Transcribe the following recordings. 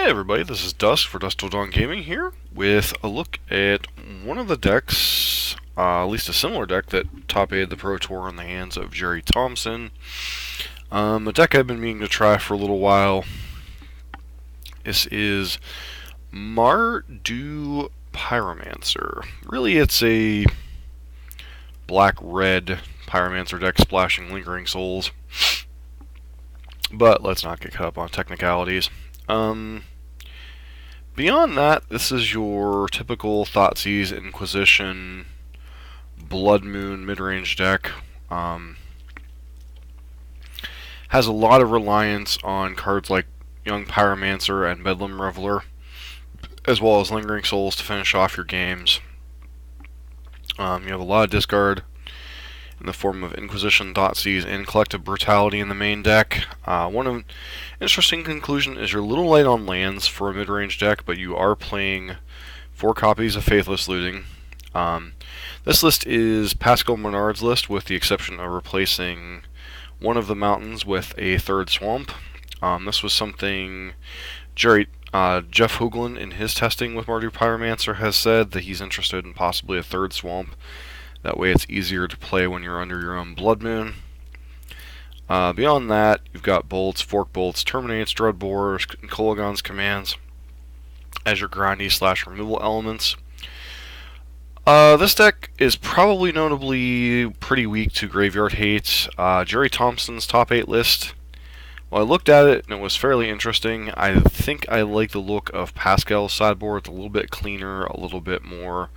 Hey everybody, this is Dusk for Dusk Till Dawn Gaming here with a look at one of the decks, at least a similar deck that top-aided the Pro Tour in the hands of Jerry Thompson. A deck I've been meaning to try for a little while. This is Mardu Pyromancer. Really, it's a black-red Pyromancer deck splashing Lingering Souls. But let's not get caught up on technicalities. Beyond that, this is your typical Thoughtseize Inquisition Blood Moon mid-range deck. Has a lot of reliance on cards like Young Pyromancer and Bedlam Reveler, as well as Lingering Souls to finish off your games. You have a lot of discard in the form of Inquisition, Thoughtseize, and Collective Brutality in the main deck. One interesting conclusion is you're a little light on lands for a mid-range deck, but you are playing 4 copies of Faithless Looting. This list is Pascal Menard's list, with the exception of replacing one of the mountains with a 3rd swamp. This was something Jeff Hoagland in his testing with Mardu Pyromancer has said that he's interested in possibly a 3rd swamp. That way it's easier to play when you're under your own Blood Moon. Beyond that, you've got Bolts, Fork Bolts, Terminates, Dreadbores, and Kolaghan's Commands as your grindy / removal elements. This deck is probably notably pretty weak to Graveyard Hate. Jerry Thompson's top 8 list, well, I looked at it and it was fairly interesting. I think I like the look of Pascal's sideboard. It's a little bit cleaner, a little bit more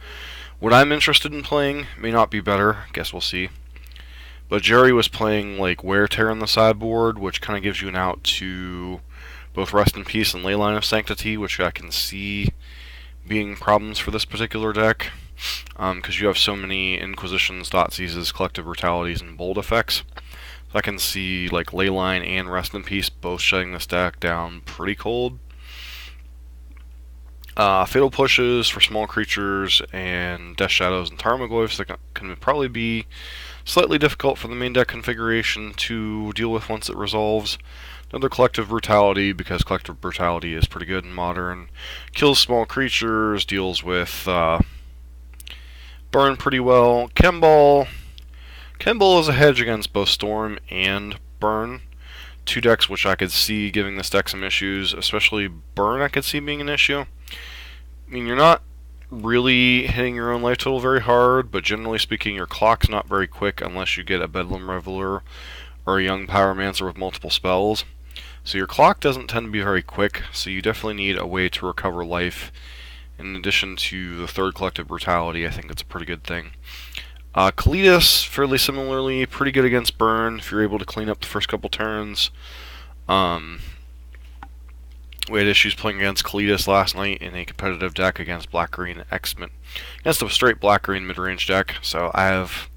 what I'm interested in playing. May not be better, guess we'll see. But Jerry was playing like Wear Tear on the sideboard, which kind of gives you an out to both Rest in Peace and Leyline of Sanctity, which I can see being problems for this particular deck, because you have so many Inquisitions, Thoughtseizes, Collective Brutalities, and Bold effects. So I can see like Leyline and Rest in Peace both shutting this deck down pretty cold. Fatal Pushes for small creatures and Death Shadows and Tarmogoyfs that can probably be slightly difficult for the main deck configuration to deal with once it resolves. Another Collective Brutality, because Collective Brutality is pretty good in Modern. Kills small creatures, deals with burn pretty well. Chemball is a hedge against both Storm and Burn. 2 decks which I could see giving this deck some issues, especially Burn I could see being an issue. I mean, you're not really hitting your own life total very hard, but generally speaking, your clock's not very quick unless you get a Bedlam Reveler or a Young Pyromancer with multiple spells. So your clock doesn't tend to be very quick, so you definitely need a way to recover life. In addition to the 3rd Collective Brutality, I think it's a pretty good thing. Kalitas, fairly similarly, pretty good against Burn if you're able to clean up the first couple turns. We had issues playing against Kalitas last night in a competitive deck against Black-Green X-Men. Against a straight Black-Green mid-range deck, so I have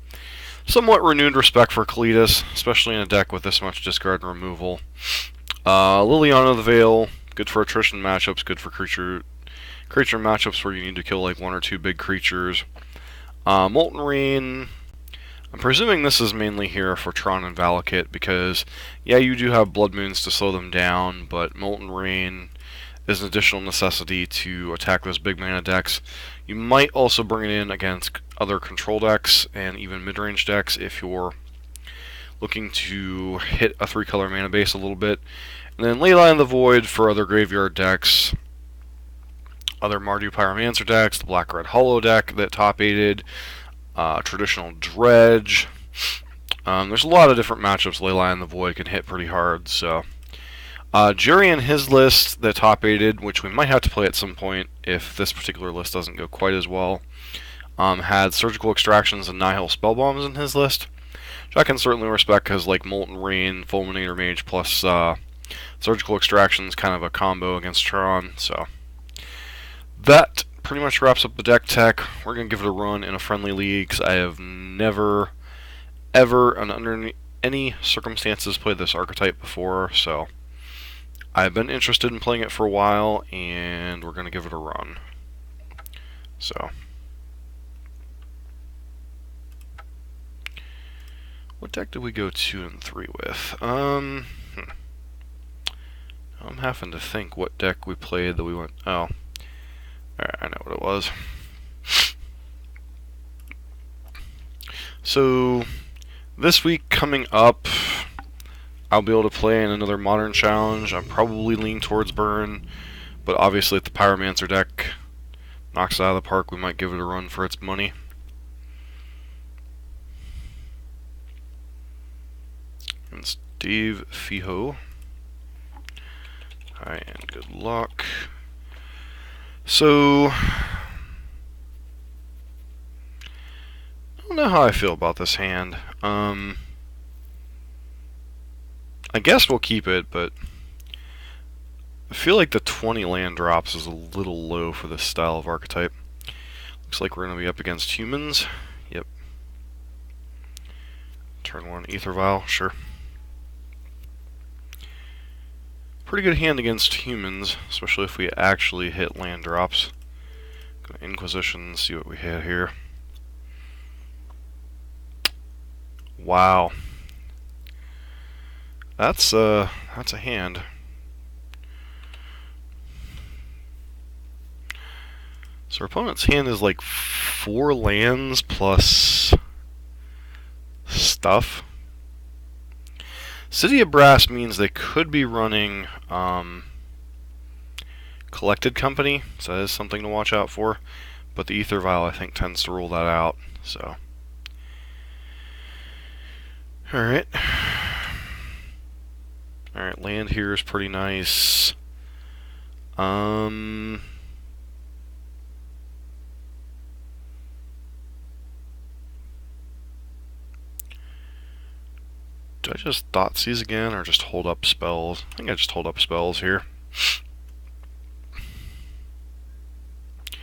somewhat renewed respect for Kalitas, especially in a deck with this much discard and removal. Liliana the Veil, good for attrition matchups, good for creature matchups where you need to kill like 1 or 2 big creatures. Molten Rain, I'm presuming this is mainly here for Tron and Valakut, because, yeah, you do have Blood Moons to slow them down, but Molten Rain is an additional necessity to attack those big mana decks. You might also bring it in against other control decks and even mid-range decks if you're looking to hit a 3-color mana base a little bit. And then Leyline of the Void for other graveyard decks, other Mardu Pyromancer decks, the Black-Red Hollow deck that top-aided, traditional Dredge. There's a lot of different matchups Leyline of the Void can hit pretty hard, so Jerry and his list that top-aided, which we might have to play at some point if this particular list doesn't go quite as well, had Surgical Extractions and Nihil Spellbombs in his list, which I can certainly respect, because like Molten Rain, Fulminator Mage plus Surgical Extractions kind of a combo against Tron, so that pretty much wraps up the deck tech. We're going to give it a run in a friendly league, because I have never, ever, and under any circumstances played this archetype before, so I've been interested in playing it for a while, and we're going to give it a run. So, what deck did we go 2 and 3 with? I'm having to think what deck we played that we went... Oh. Alright, I know what it was. So, this week coming up, I'll be able to play in another Modern Challenge. I'm probably leaning towards Burn, but obviously if the Pyromancer deck knocks it out of the park, we might give it a run for its money. And Steve Fiho. Hi, and good luck. So, I don't know how I feel about this hand. I guess we'll keep it, but I feel like the 20 land drops is a little low for this style of archetype. Looks like we're going to be up against humans. Yep. Turn 1 Ether Vial, sure. Pretty good hand against humans, especially if we actually hit land drops. Go to Inquisition, see what we hit here. Wow. That's a hand. So our opponent's hand is like 4 lands plus stuff. City of Brass means they could be running Collected Company, so that is something to watch out for. But the Ether Vial, I think, tends to rule that out. So, alright. Alright, land here is pretty nice. Do I just Thoughtseize again, or just hold up spells? I think I just hold up spells here. So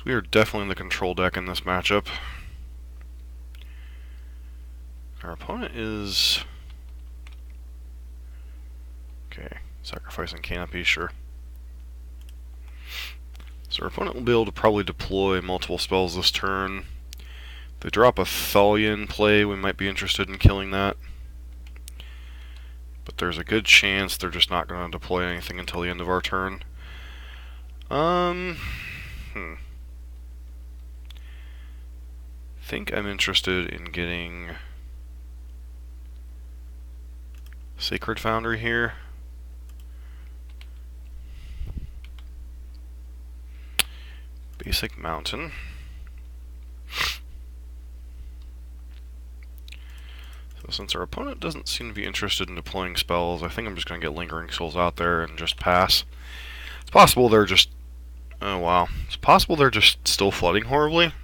we are definitely in the control deck in this matchup. Our opponent is... Okay, sacrificing Canopy, sure. So our opponent will be able to probably deploy multiple spells this turn. If they drop a Thalia in play, we might be interested in killing that. But there's a good chance they're just not going to deploy anything until the end of our turn. I think I'm interested in getting Sacred Foundry here. Basic Mountain. So since our opponent doesn't seem to be interested in deploying spells, I think I'm just going to get Lingering Souls out there and just pass. It's possible they're just... Oh wow. It's possible they're just still flooding horribly.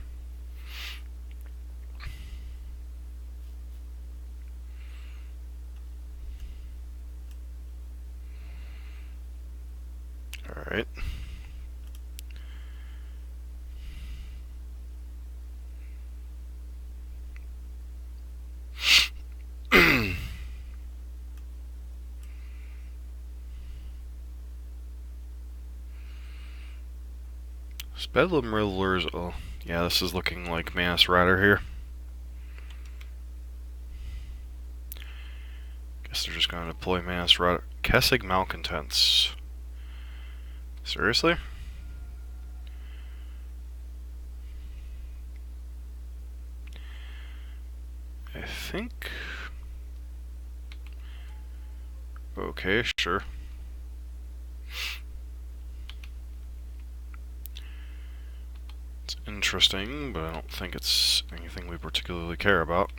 Alright. Bedlam Riddlers, oh, yeah, this is looking like Manus Rider here. Guess they're just going to deploy Manus Rider. Kessig Malcontents. Seriously? I think... Okay, sure. Interesting, but I don't think it's anything we particularly care about.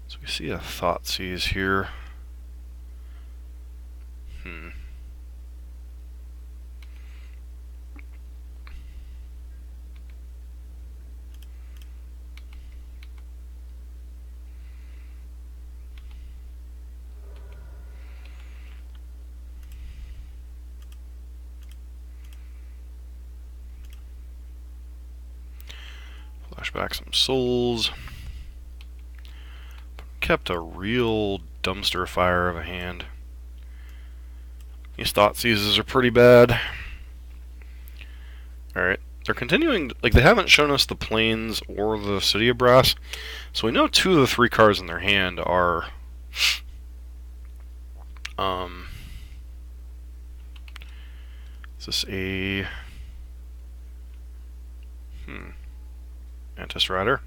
So we see a Thoughtseize here. Back some souls. Kept a real dumpster fire of a hand. These Thoughtseizes are pretty bad. Alright, they're continuing, like, they haven't shown us the Plains or the City of Brass, so we know 2 of the 3 cards in their hand are Um, is this a Mantis Rider?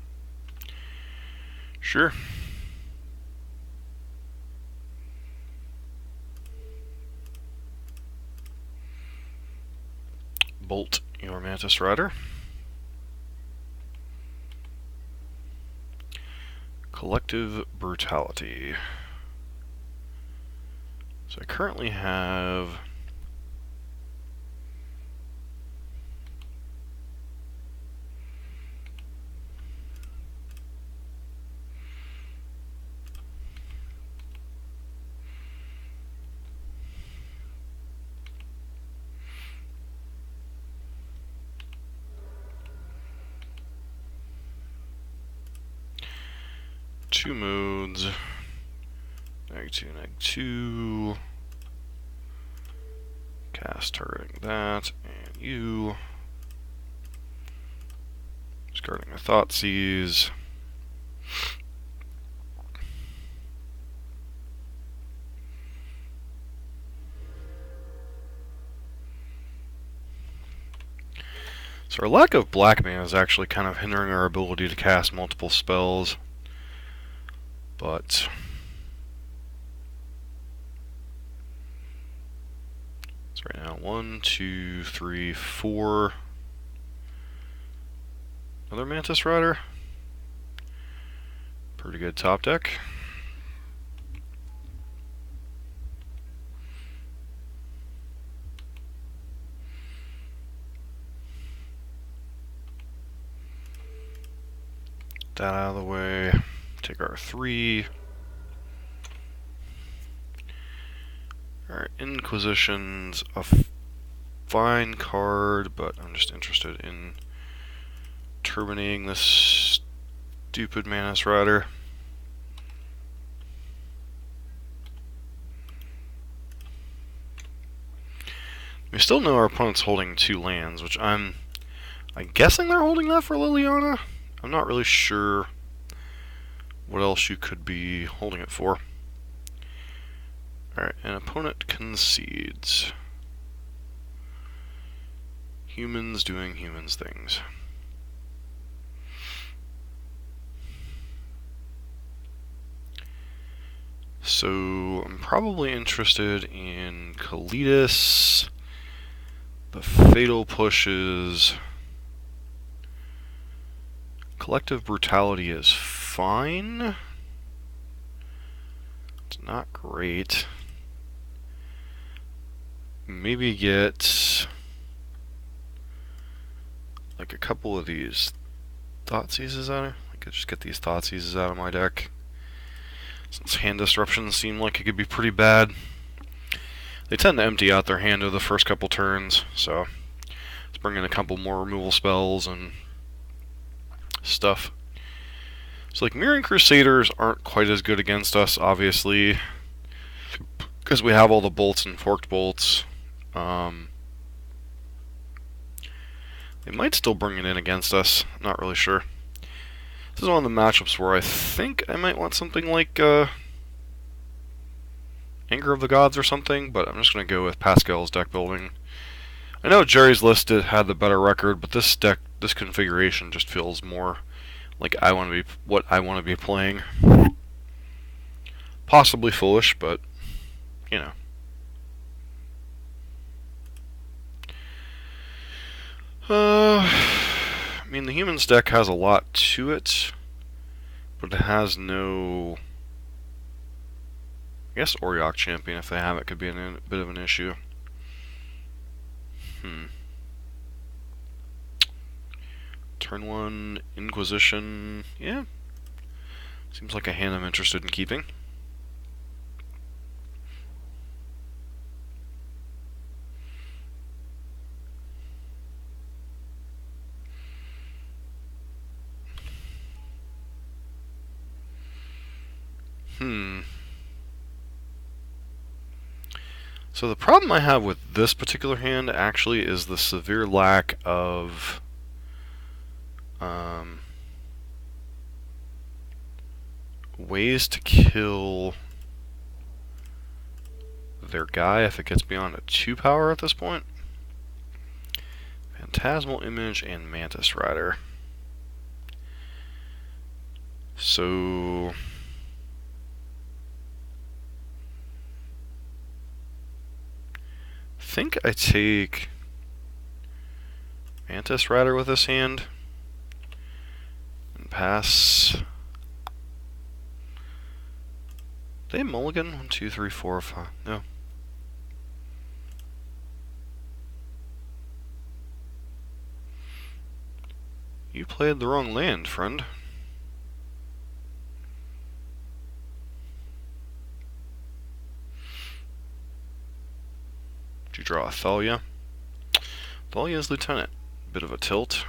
Sure. Bolt your Mantis Rider. Collective Brutality. So I currently have 2 modes. -2, -2. Cast targeting that, and you. Discarding a Thoughtseize. So our lack of black mana is actually kind of hindering our ability to cast multiple spells. But so right now, 1, 2, 3, 4. Another Mantis Rider. Pretty good top deck. That out of the way. Take our 3. Alright, Inquisition's a fine card, but I'm just interested in terminating this stupid Mantis Rider. We still know our opponent's holding 2 lands, which I'm guessing they're holding that for Liliana. I'm not really sure what else you could be holding it for. Alright, an opponent concedes. Humans doing humans things. So I'm probably interested in Kalitas. The Fatal Pushes. Collective Brutality is fine. It's not great. Maybe get like a couple of these Thoughtseizes out of. I could just get these Thoughtseizes out of my deck. Since hand disruptions seem like it could be pretty bad. They tend to empty out their hand over the first couple turns, so let's bring in a couple more removal spells and stuff. So like Mirroring Crusaders aren't quite as good against us, obviously, because we have all the bolts and forked bolts. They might still bring it in against us. I'm not really sure. This is one of the matchups where I think I might want something like Anger of the Gods or something, but I'm just going to go with Pascal's deck building. I know Jerry's list had the better record, but this deck, this configuration just feels more like what I want to be playing. Possibly foolish, but you know. I mean, the humans deck has a lot to it, but it has no. I guess Oriok Champion, if they have it, could be a bit of an issue. Turn 1, Inquisition. Yeah. Seems like a hand I'm interested in keeping. So the problem I have with this particular hand actually is the severe lack of ways to kill their guy if it gets beyond a 2-power at this point. Phantasmal Image and Mantis Rider. So I think I take Mantis Rider with this hand and pass. They mulligan? 1, 2, 3, 4, 5. No. You played the wrong land, friend. Did you draw a Thalia? Thalia's Lieutenant. Bit of a tilt.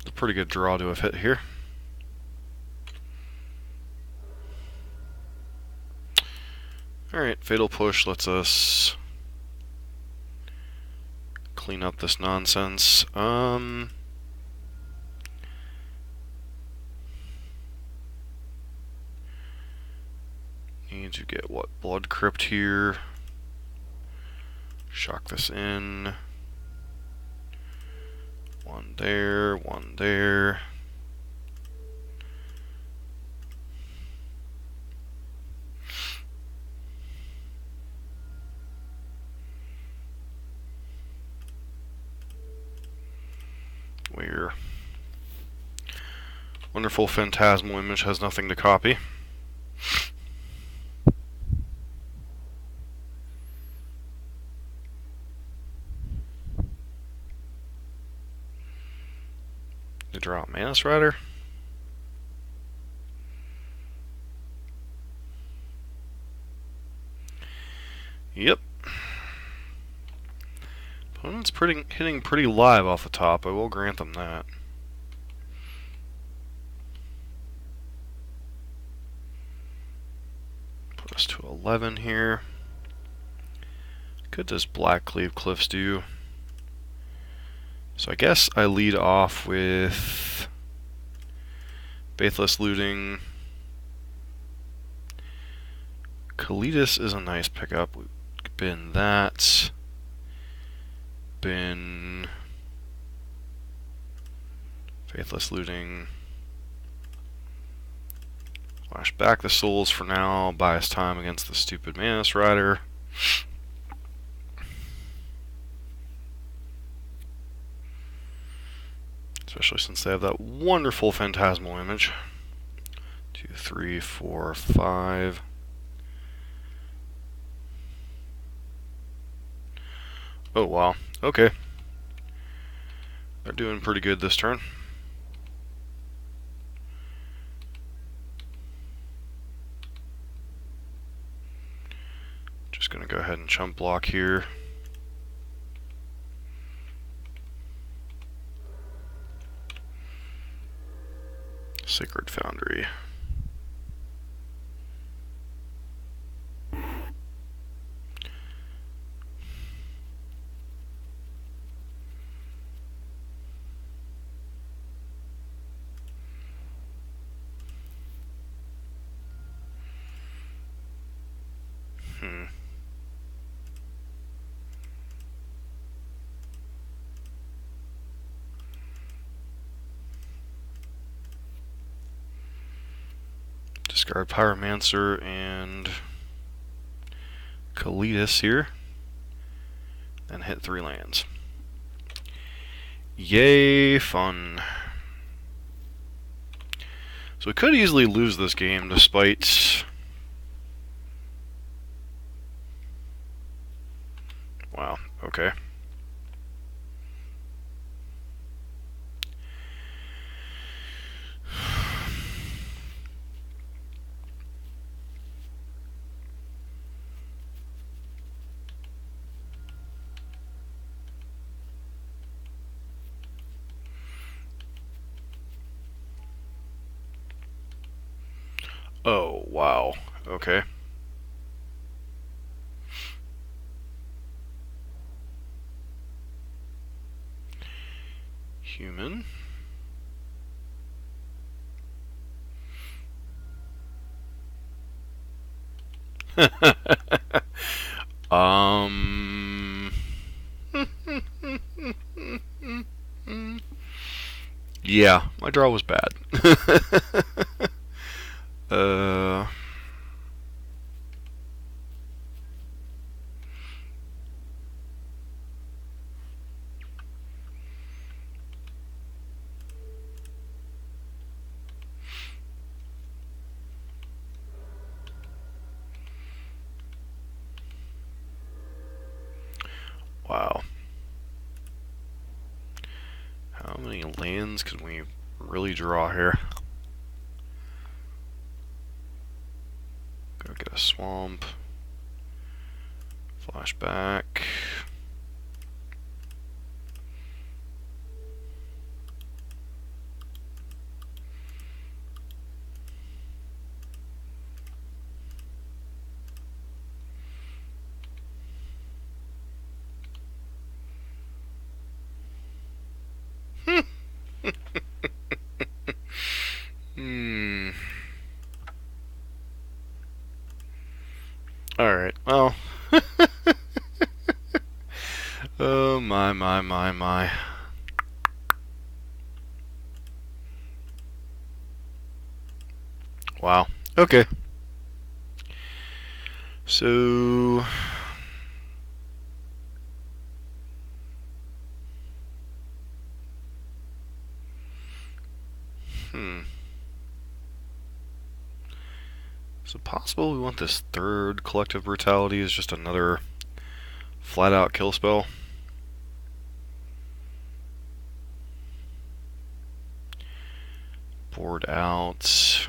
It's a pretty good draw to have hit here. Alright, Fatal Push lets us clean up this nonsense. Need to get what? Blood Crypt here. Shock this in. One there, one there. Where wonderful Phantasmal Image has nothing to copy. They draw out Mantis Rider. Yep. Opponent's hitting pretty live off the top. I will grant them that. Put us to 11 here. Could this Black Cleave Cliffs do? So I guess I lead off with Faithless Looting. Kalitas is a nice pickup. We bin that. Bin Faithless Looting. Flash back the souls for now. Buy us time against the stupid Mantis Rider. Especially since they have that wonderful Phantasmal Image. 2, 3, 4, 5. Oh wow, okay. They're doing pretty good this turn. Just gonna go ahead and chump block here. Sacred Foundry. Discard Pyromancer and Kalitas here, and hit 3 lands. Yay, fun. So we could easily lose this game despite... Wow, okay. Oh, wow. Okay. human. um. Yeah, my draw was bad. uh. Wow. How many lands can we really draw here? Go get a swamp. Flashback. Hmm. Alright, well. Oh, my. Wow. Okay. So. Is it possible we want this third Collective Brutality as just another flat-out kill spell? Board out.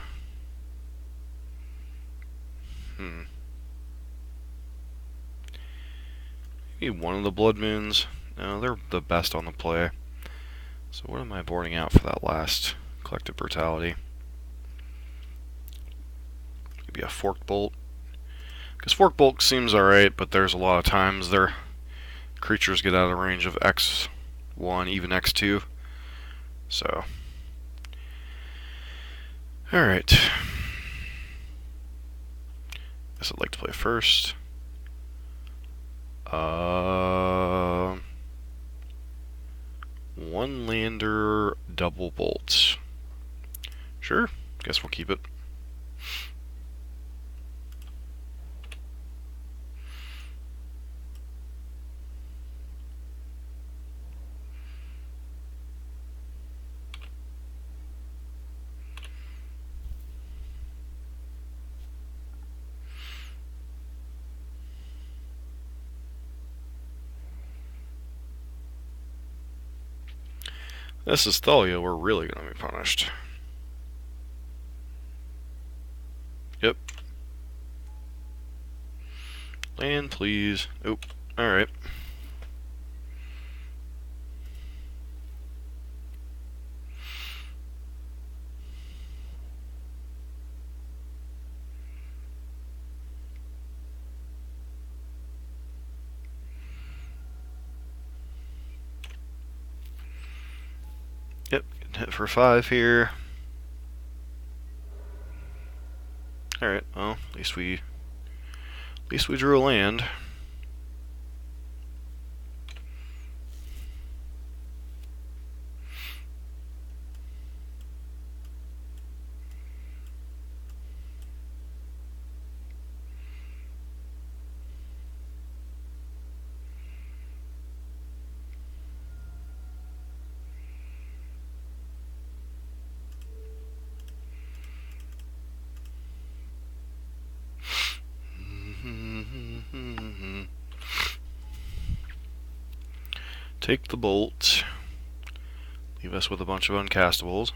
Maybe one of the Blood Moons. No, they're the best on the play. So what am I boarding out for that last Collective Brutality? Maybe a Forked Bolt. Because Forked Bolt seems alright, but there's a lot of times their creatures get out of range of X1, even X2. So. Alright. Guess I'd like to play first. One lander, double bolt. Sure, guess we'll keep it. This is Thalia, we're really going to be punished. Yep. Land, please. Oh, alright. Yep, hit for 5 here. Alright, well, at least we drew a land. Take the bolt. Leave us with a bunch of uncastables.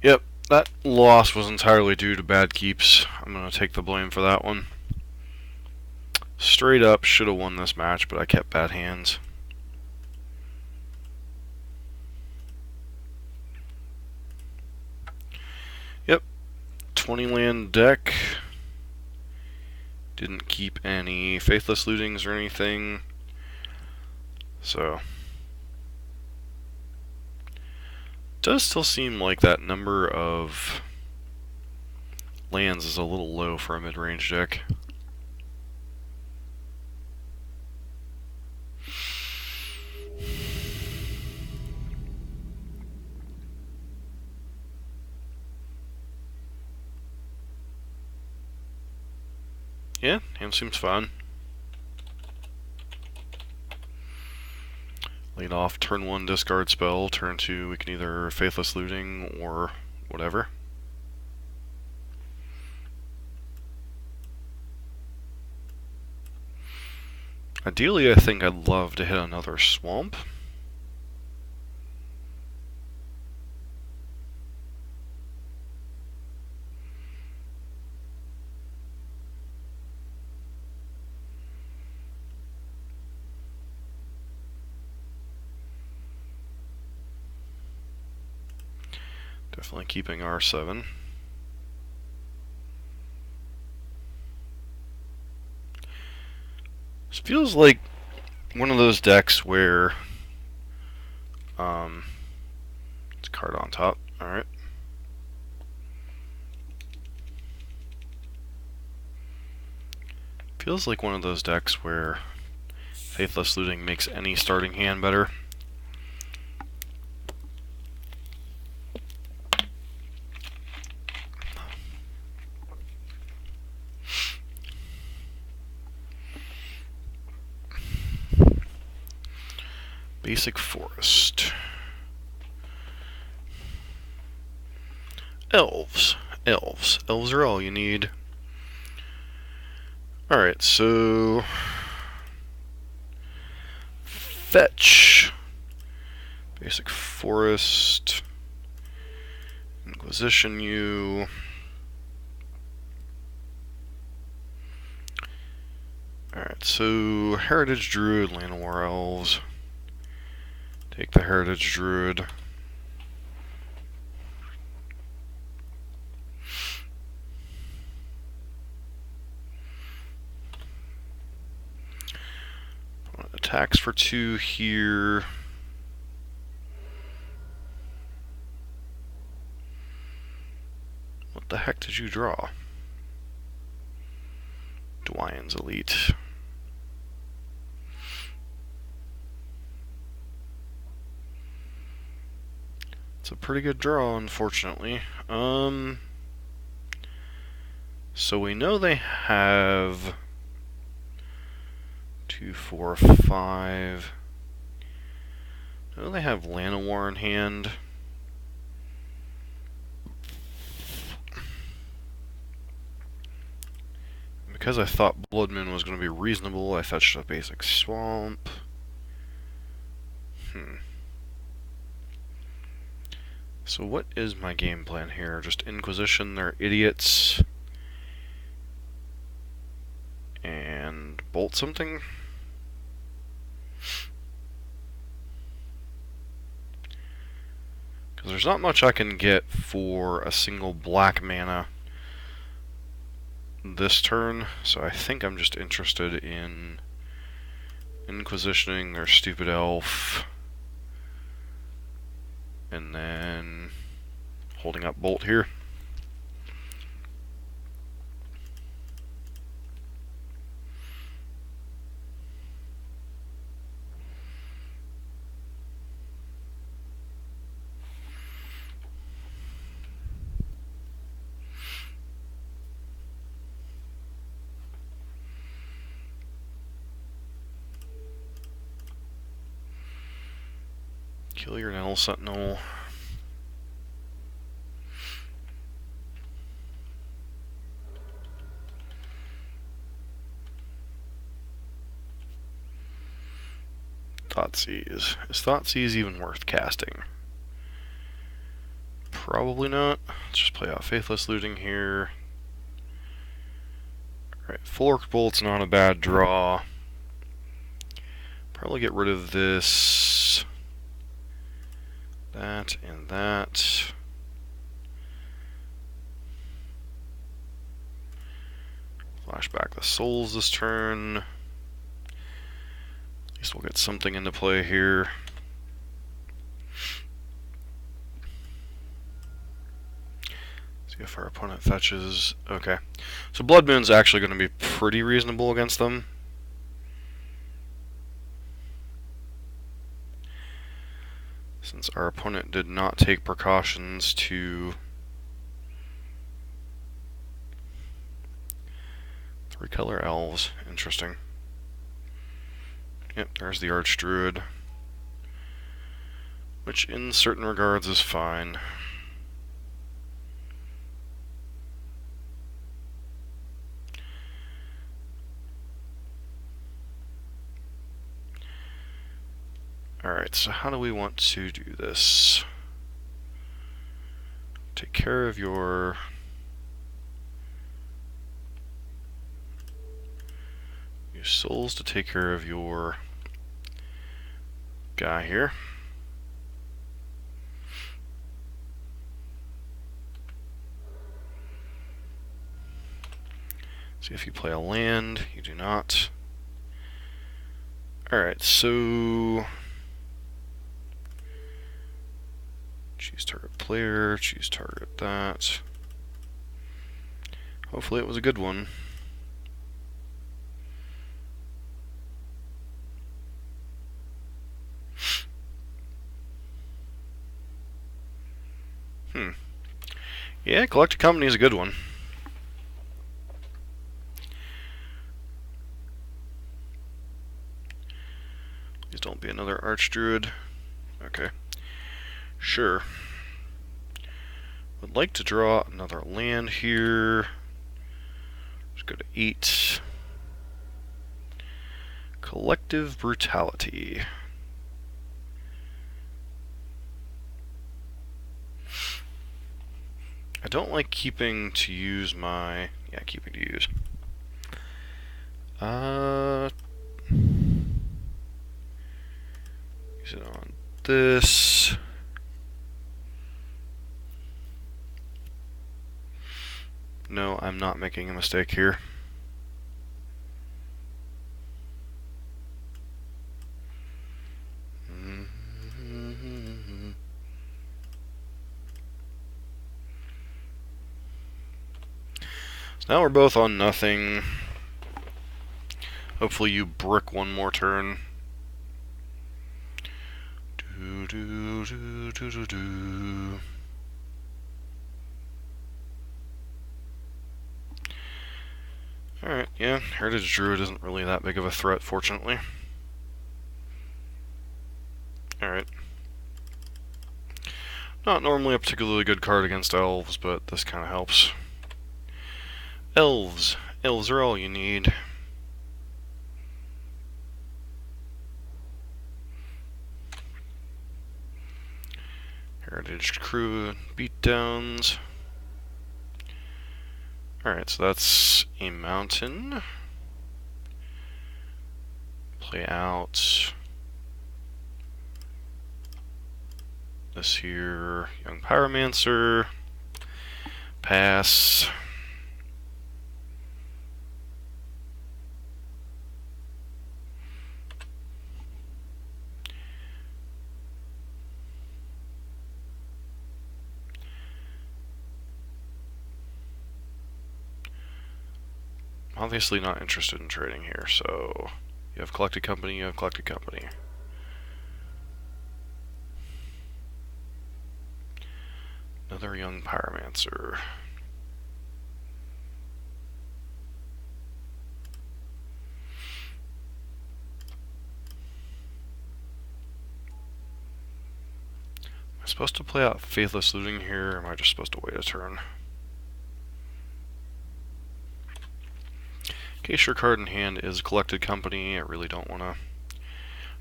Yep, that loss was entirely due to bad keeps. I'm going to take the blame for that one. Straight up, should have won this match, but I kept bad hands. Yep, 20 land deck. Didn't keep any Faithless Lootings or anything. So, does still seem like that number of lands is a little low for a mid-range deck. Yeah, hand seems fine. Lead off, turn 1 discard spell, turn 2 we can either Faithless Looting or whatever. Ideally, I think I'd love to hit another swamp. Definitely keeping R7. This feels like one of those decks where it's a card on top. Alright. Feels like one of those decks where Faithless Looting makes any starting hand better. Basic Forest. Elves. Elves. Elves are all you need. Alright, so fetch. Basic Forest. Inquisition you. Alright, so Heritage Druid, Land of War Elves. Take the Heritage Druid. Attacks for 2 here. What the heck did you draw? Dwyann's Elite. It's a pretty good draw, unfortunately. So we know they have 2, 4, 5. I know they have Llanowar in hand. Because I thought Bloodmoon was going to be reasonable, I fetched a basic Swamp. So what is my game plan here? Just Inquisition, they're idiots. And bolt something? Because there's not much I can get for a single black mana this turn, so I think I'm just interested in Inquisitioning their stupid elf, and then holding up bolt here. Kill your Null Sentinel. Thoughtseize. Is Thoughtseize even worth casting? Probably not. Let's just play out Faithless Looting here. Alright, Forked Bolt's not a bad draw. Probably get rid of this, that, and that. Flash back the souls this turn. At least we'll get something into play here. See if our opponent fetches. Okay. So Blood Moon's actually going to be pretty reasonable against them. Since our opponent did not take precautions to three-color elves. Interesting. Yep, there's the Archdruid, which in certain regards is fine. Alright, so how do we want to do this? Take care of your souls to take care of your guy here. See if you play a land. You do not. Alright, so choose target player, choose target that. Hopefully it was a good one. Yeah, Collected Company is a good one. Please don't be another Archdruid. Okay. Sure. Would like to draw another land here. Let's go to 8. Collective Brutality. I don't like keeping to use my... Yeah, keeping to use. Use it on this. No, I'm not making a mistake here. So now we're both on nothing. Hopefully you brick one more turn. Alright, yeah, Heritage Druid isn't really that big of a threat, fortunately. Alright. Not normally a particularly good card against Elves, but this kind of helps. Elves. Elves are all you need. Heritage Crew beatdowns. Alright, so that's a mountain. Play out this here, Young Pyromancer. Pass. Obviously not interested in trading here, so you have Collected Company, you have Collected Company. Another Young Pyromancer. Am I supposed to play out Faithless Looting here, or am I just supposed to wait a turn? In case your card in hand is Collected Company, I really don't want to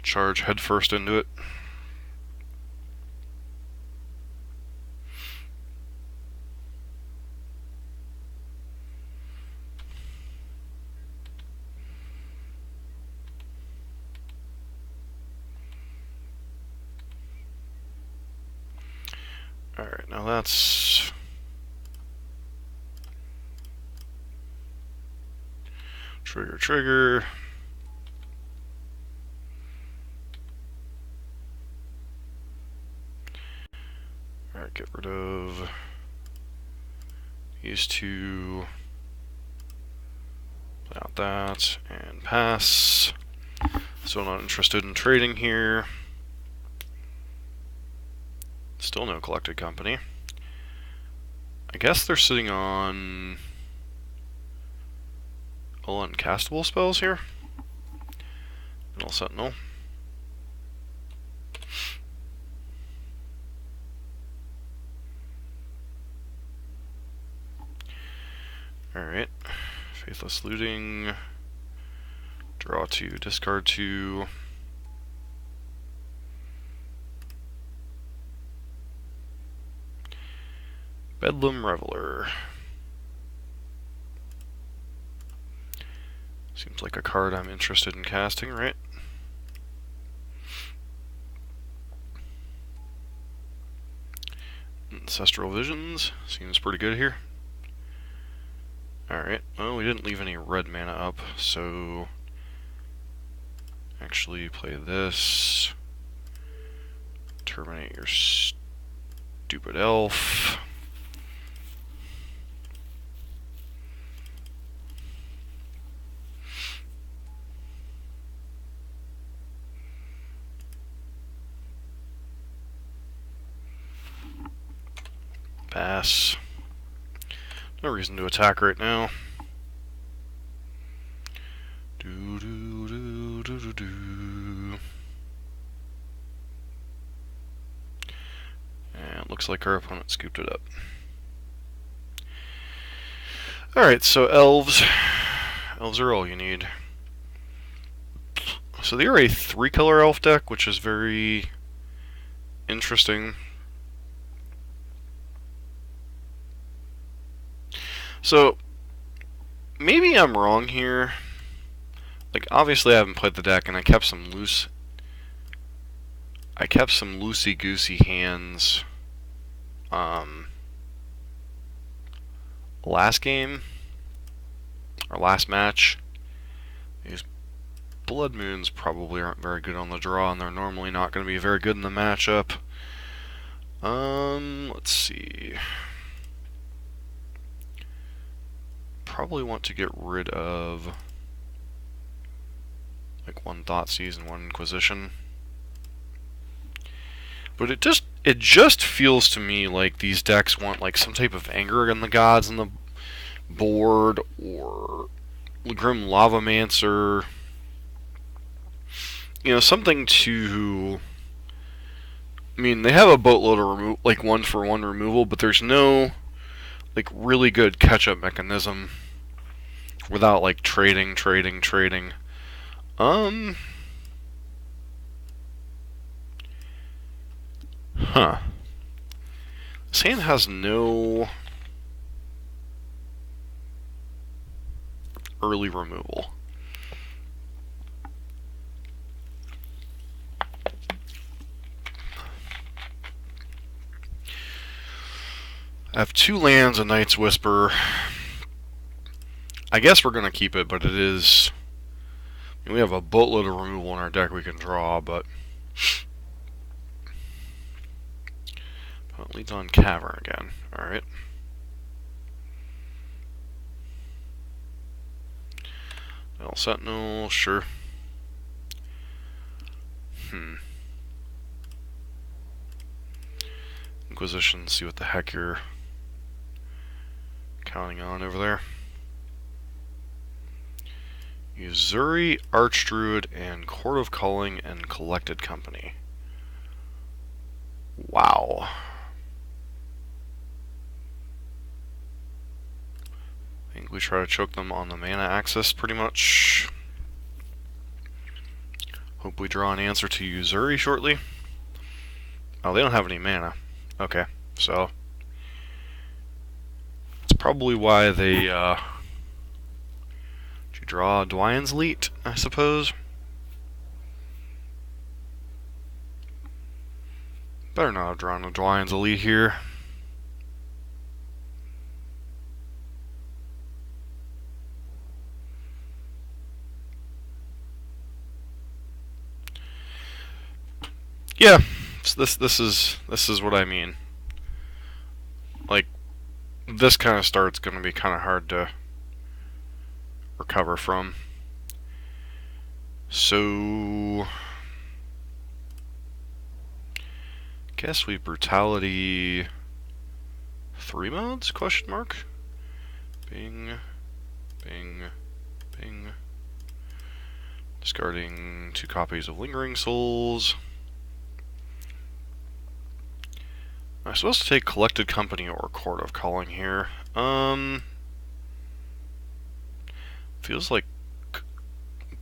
charge headfirst into it. now that's... Trigger. Alright, get rid of these two. Play out that, and pass. Still not interested in trading here. Still no collected company. I guess they're sitting on all uncastable spells here. Middle Sentinel. Alright. Faithless Looting. Draw 2, discard 2. Bedlam Reveler. Seems like a card I'm interested in casting, right? Ancestral Visions. Seems pretty good here. Alright, well, we didn't leave any red mana up, so... Actually play this. Terminate your stupid elf. Pass. No reason to attack right now. And looks like our opponent scooped it up. Alright, so Elves. Elves are all you need. So they are a 3-color elf deck, which is very interesting. So, maybe I'm wrong here. Like, obviously I haven't played the deck, and I kept some loosey-goosey hands last game, or last match. These Blood Moons probably aren't very good on the draw, and they're normally not going to be very good in the matchup. Let's see. Probably want to get rid of like one Thoughtseize and one Inquisition. But it just feels to me like these decks want like some type of Anger in the Gods on the board, or Grim Lavamancer. You know, something to... I mean, they have a boatload of like 1-for-1 removal, but there's no like really good catch-up mechanism without like trading. This hand has no early removal. I have 2 lands, a Night's Whisper. I guess we're going to keep it, but it is... I mean, we have a boatload of removal in our deck we can draw, but... It leads on Cavern again. Alright. Well, Sentinel, sure. Inquisition, see what the heck you're counting on over there. Uzuri, Archdruid, and Court of Calling and Collected Company. Wow. I think we try to choke them on the mana axis pretty much. Hope we draw an answer to Uzuri shortly. Oh, they don't have any mana. Okay, so that's probably why they did you draw Dwyann's Leet, I suppose? Better not have drawn a Dwyann's Elite here. Yeah, so this is what I mean. Like, this kind of start's going to be kind of hard to recover from. So, guess we brutality 3 modes? Question mark. Bing, bing, bing. Discarding 2 copies of Lingering Souls. I'm supposed to take Collected Company or Court of Calling here. Feels like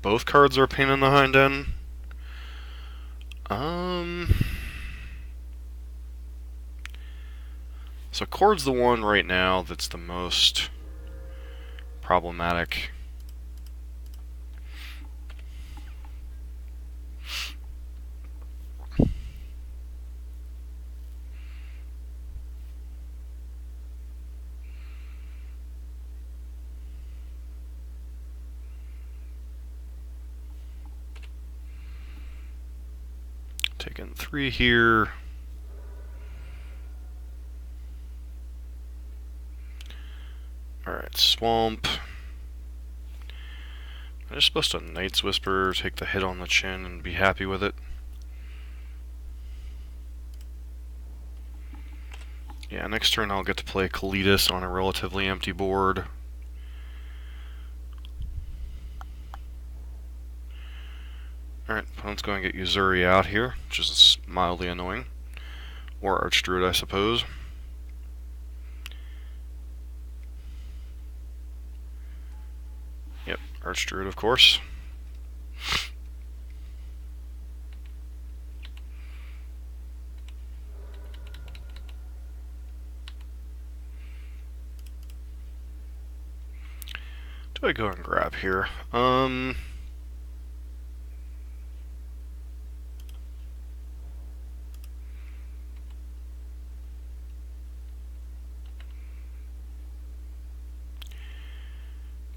both cards are a pain in the hind end. So Court's the one right now that's the most problematic. Taking 3 here. Alright, Swamp. I'm just supposed to Night's Whisper, take the hit on the chin, and be happy with it. Yeah, next turn I'll get to play Kalitas on a relatively empty board. Alright, opponent's going to get Uzuri out here, which is mildly annoying. Or Archdruid, I suppose. Yep, Archdruid, of course. Do I go and grab here?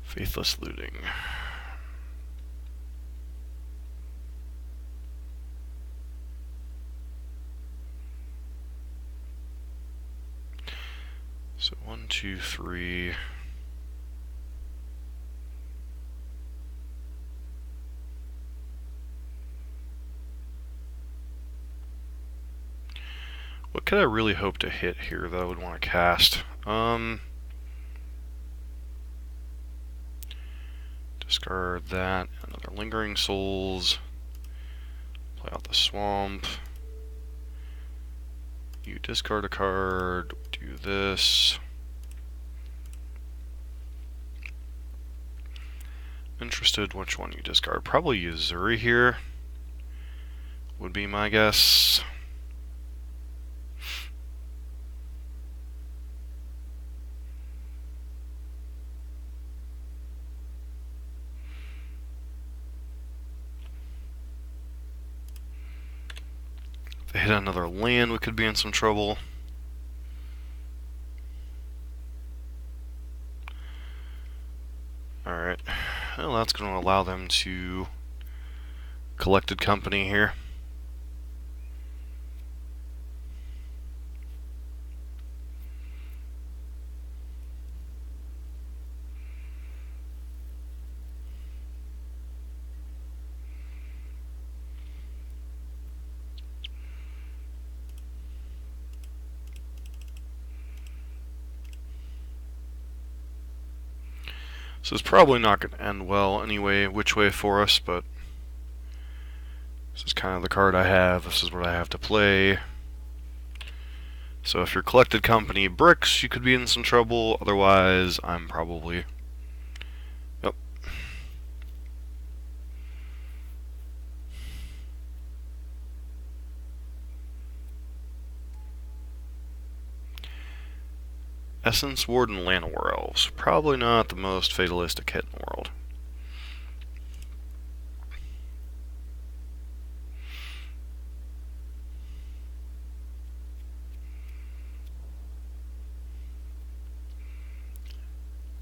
Faithless Looting. So 1, 2, 3. What could I really hope to hit here that I would want to cast? Discard that. Another Lingering Souls. Play out the Swamp. You discard a card. Do this. Interested which one you discard. Probably Uzuri here. Would be my guess. If they hit another land, we could be in some trouble. Alright. Well, that's going to allow them to Collected Company here. This is probably not going to end well anyway, which way for us, but this is kind of the card I have. This is what I have to play. So if your Collected Company bricks, you could be in some trouble. Otherwise, I'm probably... Yep. Essence Ward and Llanowar Elves. Probably not the most fatalistic hit in the world.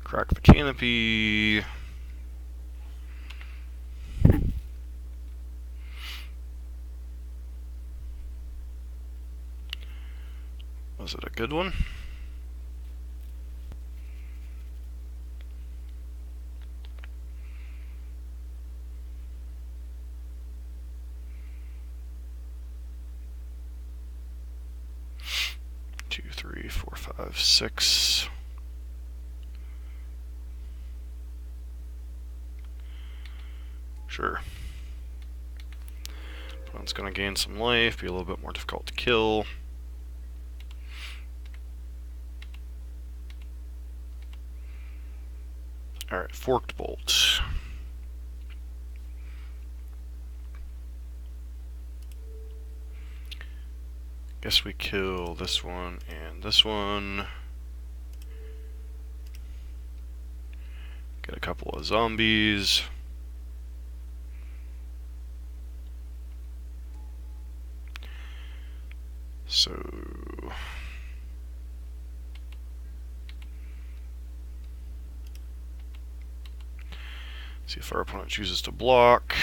Crack the Canopy. Was it a good one? Two, three, four, five, six. Sure. Opponent's going to gain some life, be a little bit more difficult to kill. Alright, Forked Bolt. Guess we kill this one and this one. Get a couple of zombies. So see if our opponent chooses to block.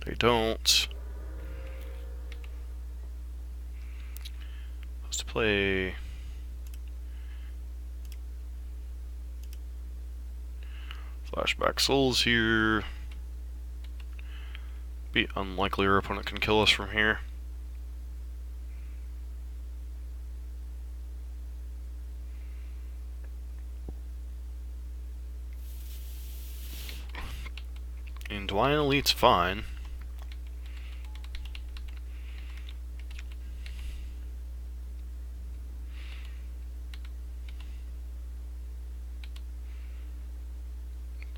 They don't. Let's play Flashback Souls here. Be unlikely our opponent can kill us from here. And Dwayne Elite's fine.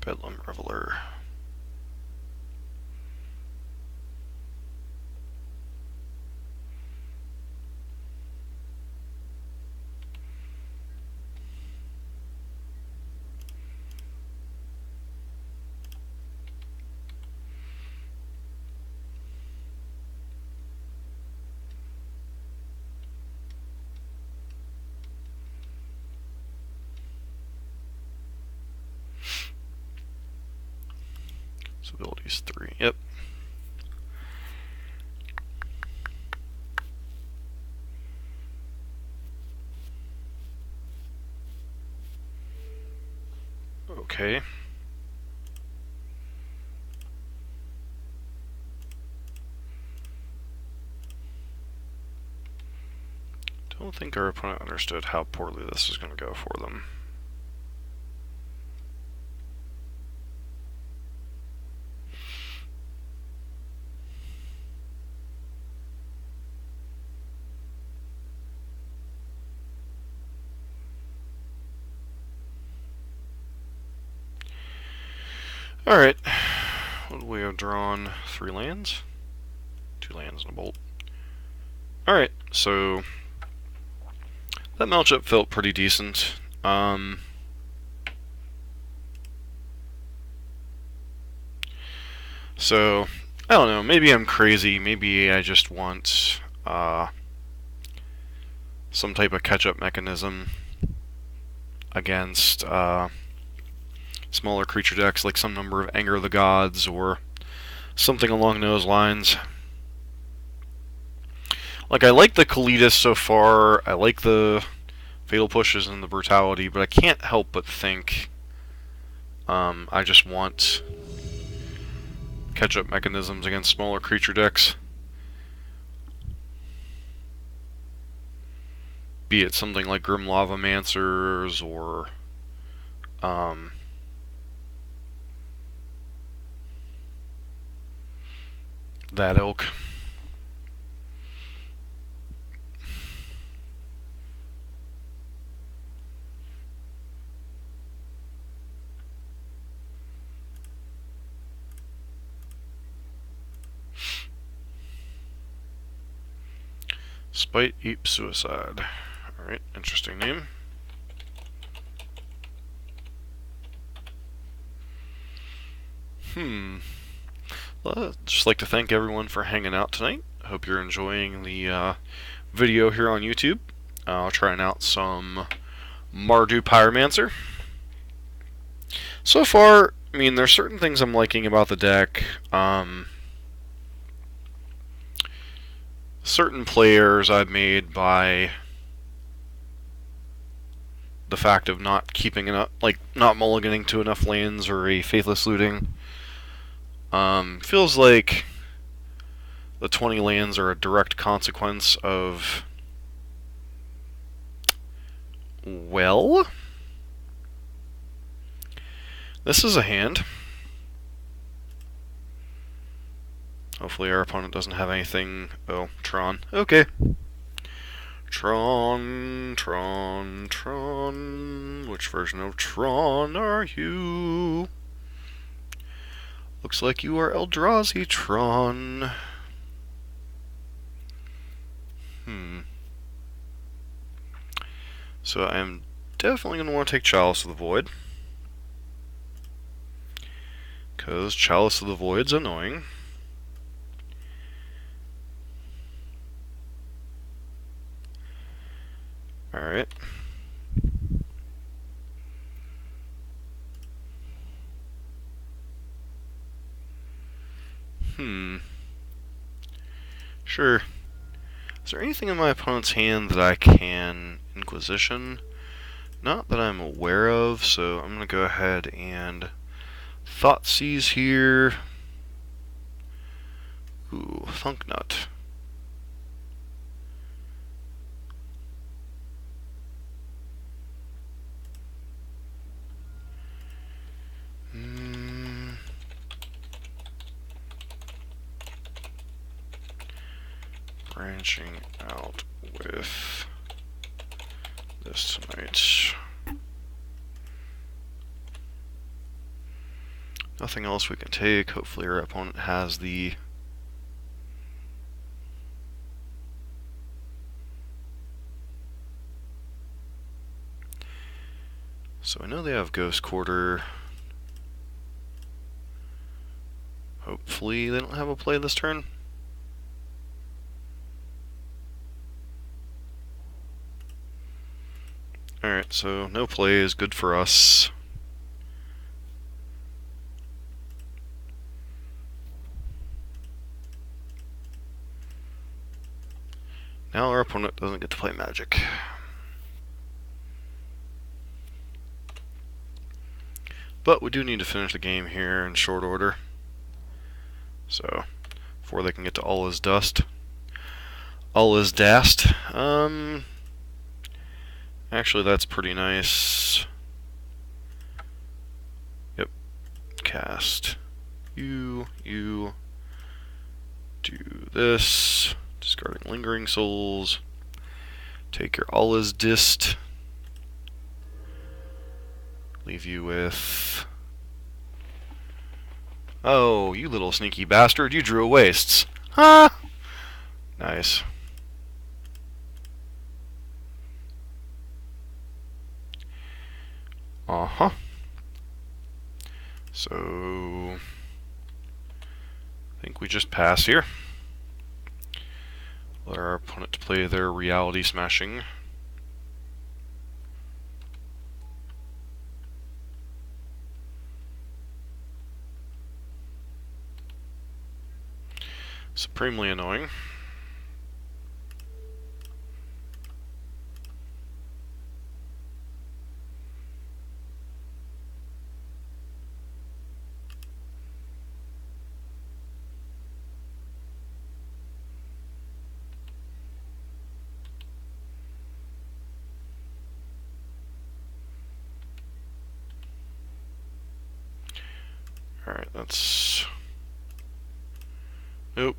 Bedlam Reveler. Abilities 3. Yep. Okay. Don't think our opponent understood how poorly this was going to go for them. Alright, what do we have drawn? 3 lands? 2 lands and a bolt. Alright, so that matchup felt pretty decent. So, I don't know, maybe I'm crazy, maybe I just want some type of catch-up mechanism against smaller creature decks, like some number of Anger of the Gods, or something along those lines. Like, I like the Kalitas so far, I like the Fatal Pushes and the Brutality, but I can't help but think I just want catch-up mechanisms against smaller creature decks. Be it something like Grim Lavamancers, or that ilk. Spite, Eep, Suicide. Alright, interesting name. Well, I'd just like to thank everyone for hanging out tonight. I hope you're enjoying the video here on YouTube. I'll trying out some Mardu Pyromancer. So far, I mean, there's certain things I'm liking about the deck. Certain players I've made by the fact of not keeping enough, like not mulliganing to enough lands or a faithless looting. Feels like the 20 lands are a direct consequence of, well, this is a hand. Hopefully our opponent doesn't have anything. Oh, Tron. Okay. Tron, Tron, Tron. Which version of Tron are you? Looks like you are Eldrazi Tron. So I'm definitely going to want to take Chalice of the Void. Because Chalice of the Void's annoying. Alright. Sure. Is there anything in my opponent's hand that I can Inquisition? Not that I'm aware of, so I'm going to go ahead and Thoughtseize here. Ooh, Thunknut. Branching out with this tonight. Nothing else we can take. Hopefully our opponent has the so I know they have Ghost Quarter. Hopefully they don't have a play this turn. Alright, so no play is good for us. Now our opponent doesn't get to play Magic. But we do need to finish the game here in short order. So, before they can get to All Is Dust. All Is Dast. Actually, that's pretty nice. Yep. Cast. You do this. Discarding Lingering Souls. Take your All Is Dist. Leave you with... Oh, you little sneaky bastard, you drew a Wastes. Huh? Nice. Uh-huh. So... I think we just pass here. Let our opponent play their Reality Smashing. Supremely annoying. Alright, that's... Nope.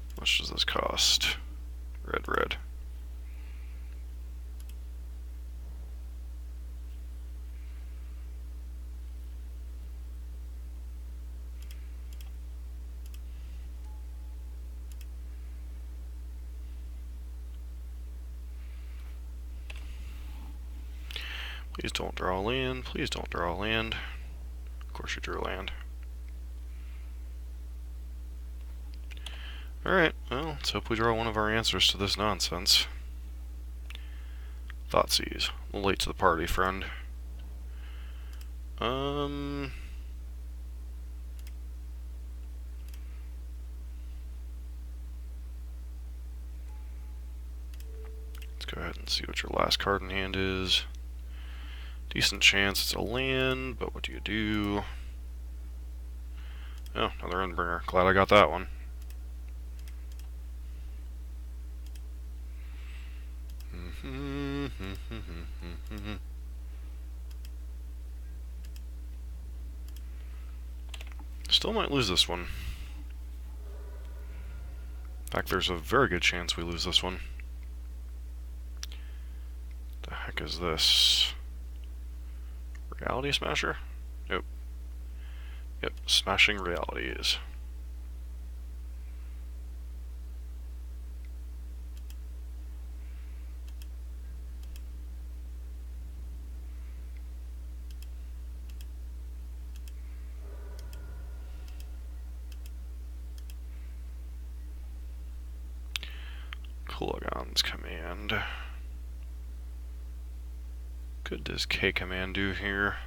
How much does this cost? Red. Please don't draw land. Please don't draw land. Of course you drew land. Alright, well, let's hope we draw one of our answers to this nonsense. Thoughtseize. A little late to the party, friend. Let's go ahead and see what your last card in hand is. Decent chance it's a land, but what do you do? Oh, another Endbringer. Glad I got that one. Still might lose this one. In fact, there's a very good chance we lose this one. The heck is this? Reality Smasher? Nope. Yep, Smashing Realities. Kulagon's command. Good does K command do here?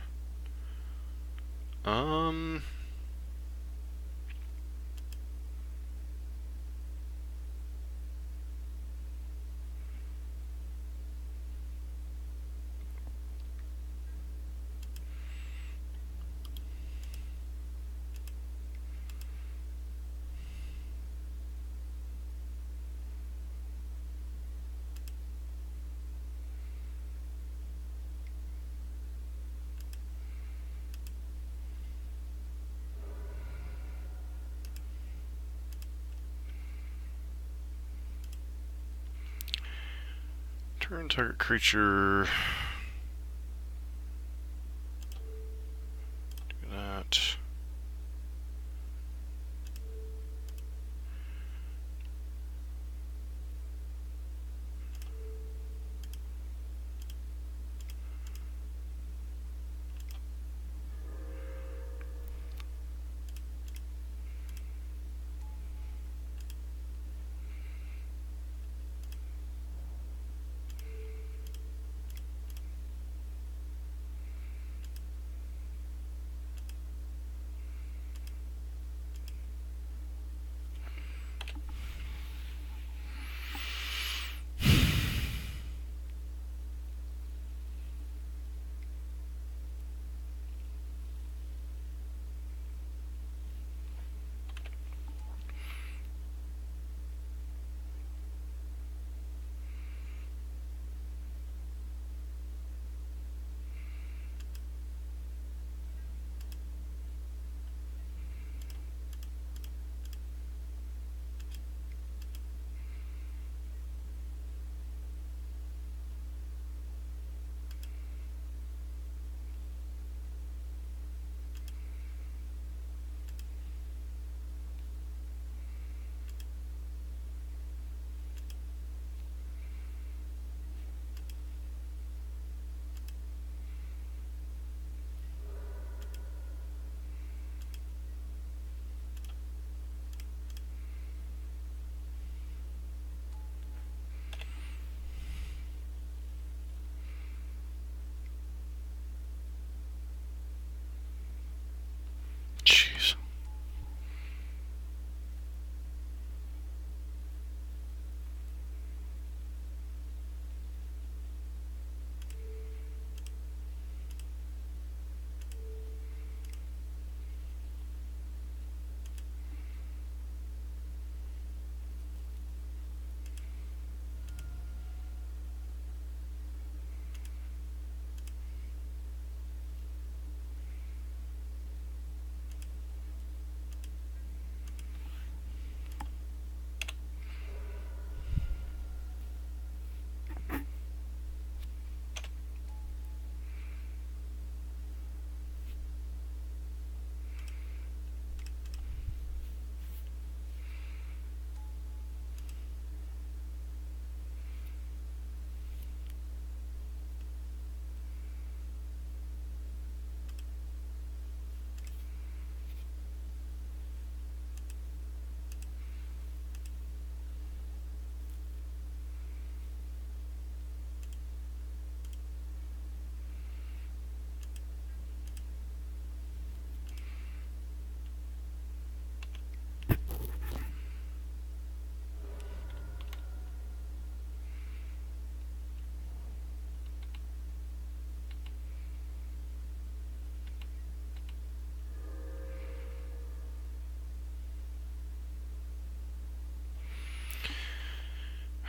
Turn target creature. Do that.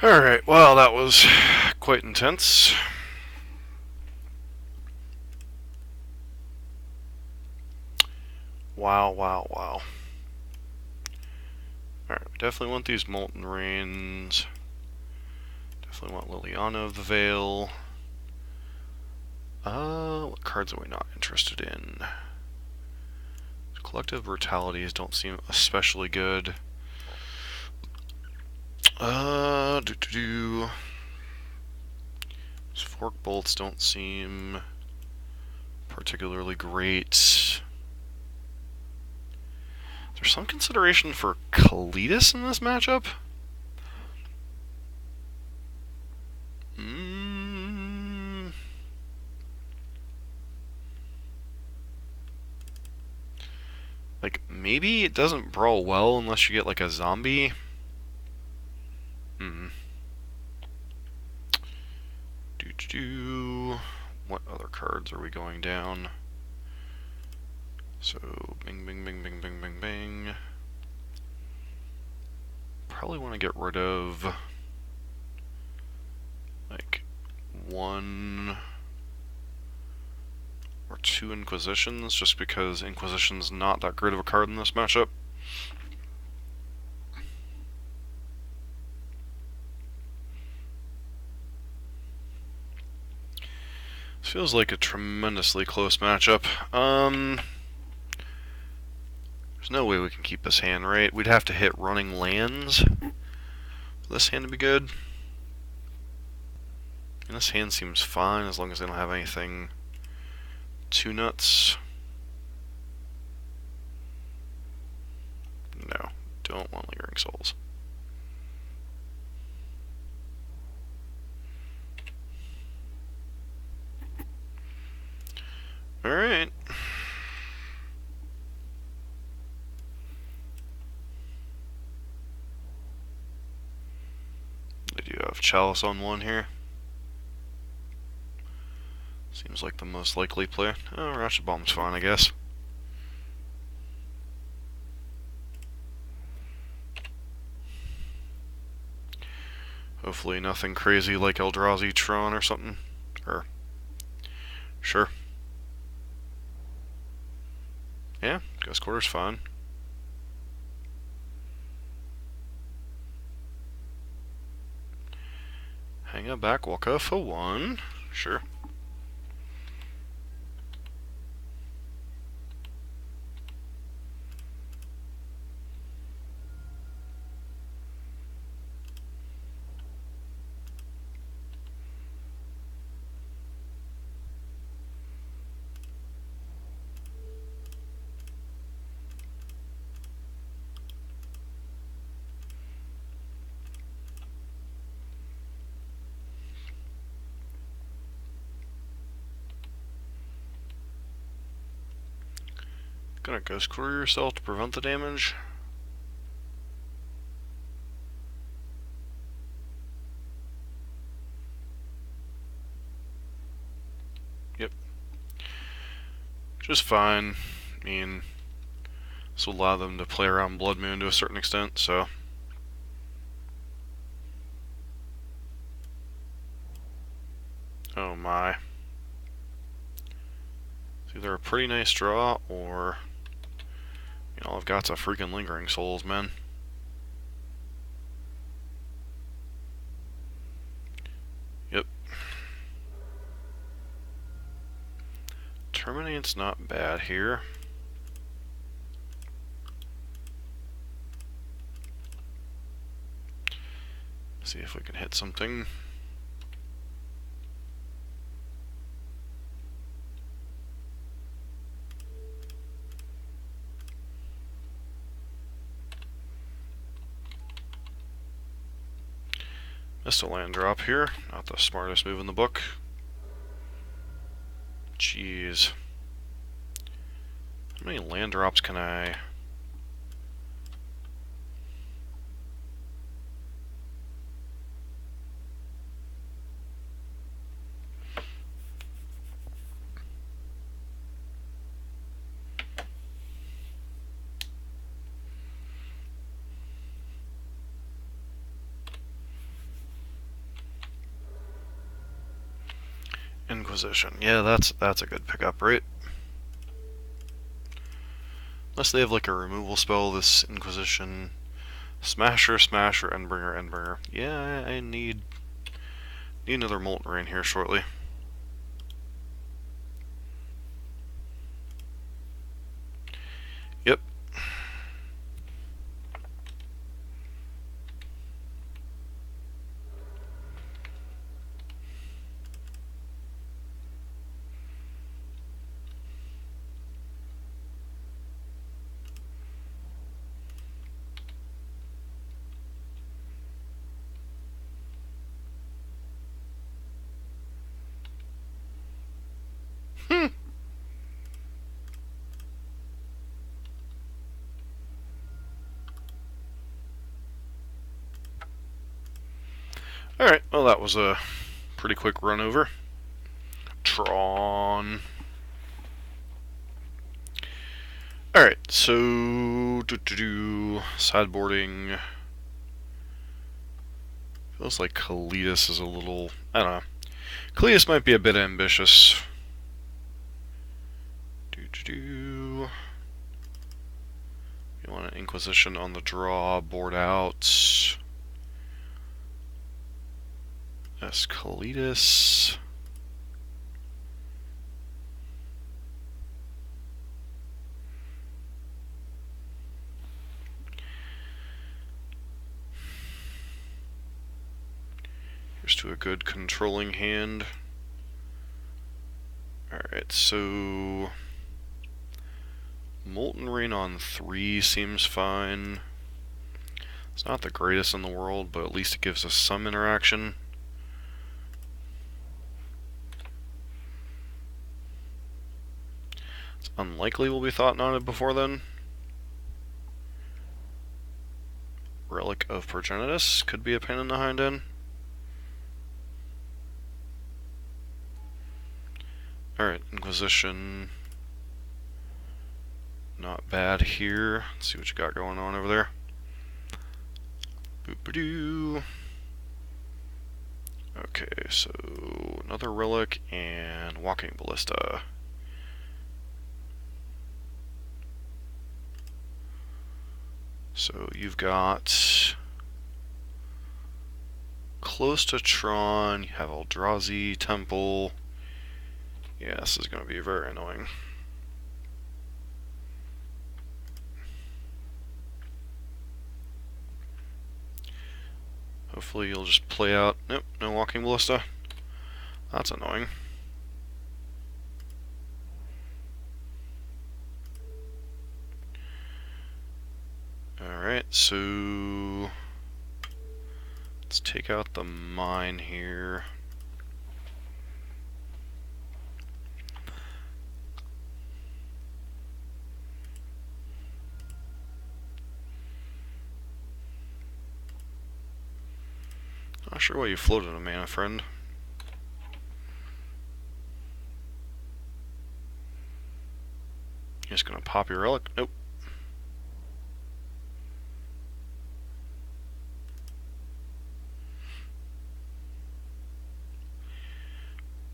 Alright, well, that was quite intense. Wow, wow, wow. Alright, we definitely want these Molten Rains. Definitely want Liliana of the Veil. What cards are we not interested in? Collective Brutalities don't seem especially good. These Fork Bolts don't seem particularly great. There's some consideration for Kalitas in this matchup? Like, maybe it doesn't brawl well unless you get, like, a zombie? What other cards are we going down? So, bing, bing, bing, bing, bing, bing, bing. Probably want to get rid of, like, 1 or 2 Inquisitions, just because Inquisition's not that great of a card in this matchup. This feels like a tremendously close matchup. There's no way we can keep this hand, right? We'd have to hit running lands for this hand to be good. And this hand seems fine as long as they don't have anything too nuts. No, don't want Lingering Souls. Alright. They do have Chalice on 1 here. Seems like the most likely play. Oh, Ratchet Bomb's fine, I guess. Hopefully nothing crazy like Eldrazi Tron or something. Or, sure. Yeah, Ghost Quarter's fine. Hang a back Walker for 1. Sure. Gonna Ghost Quarter yourself to prevent the damage. Yep. Just fine. I mean, this will allow them to play around Blood Moon to a certain extent, so. Oh my. It's either a pretty nice draw or, you know, all I've got's a freaking Lingering Souls, man. Yep. Terminate's not bad here. See if we can hit something. Missed a land drop here. Not the smartest move in the book. Jeez. How many land drops can I... Inquisition. Yeah, that's a good pickup, right? Unless they have like a removal spell, this Inquisition. Smasher, Smasher, Endbringer, Endbringer. Yeah, I need another Molten Rain here shortly. Yep. Alright, well that was a pretty quick run over. Tron. Alright, so sideboarding. Feels like Kalitas is a little, I don't know. Kalitas might be a bit ambitious. You want an Inquisition on the draw, board out. Kalitas. Here's to a good controlling hand. Alright, so Molten Rain on 3 seems fine. It's not the greatest in the world, but at least it gives us some interaction. It's unlikely we'll be thought-knotted before then. Relic of Progenitus could be a pain in the hind end. Alright, Inquisition. Not bad here. Let's see what you got going on over there. Boop-a-doo. Okay, so another Relic and Walking Ballista. So you've got close to Tron, you have Eldrazi Temple. Yeah, this is going to be very annoying. Hopefully you'll just play out. Nope, no Walking Ballista. That's annoying. Alright, so let's take out the mine here. Not sure why you floated a mana, friend. You're just gonna pop your relic? Nope.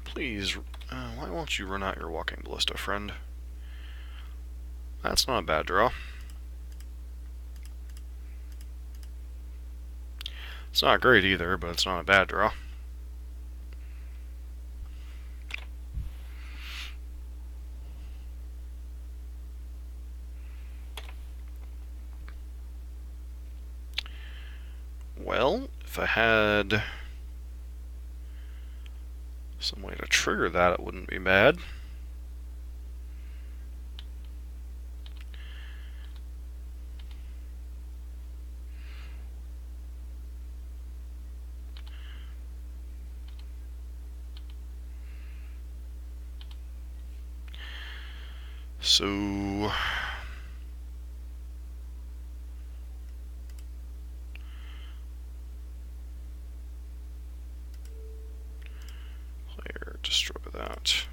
Please, why won't you run out your Walking Ballista, friend? That's not a bad draw. It's not great either, but it's not a bad draw. Well, if I had some way to trigger that, it wouldn't be bad. So player destroy that.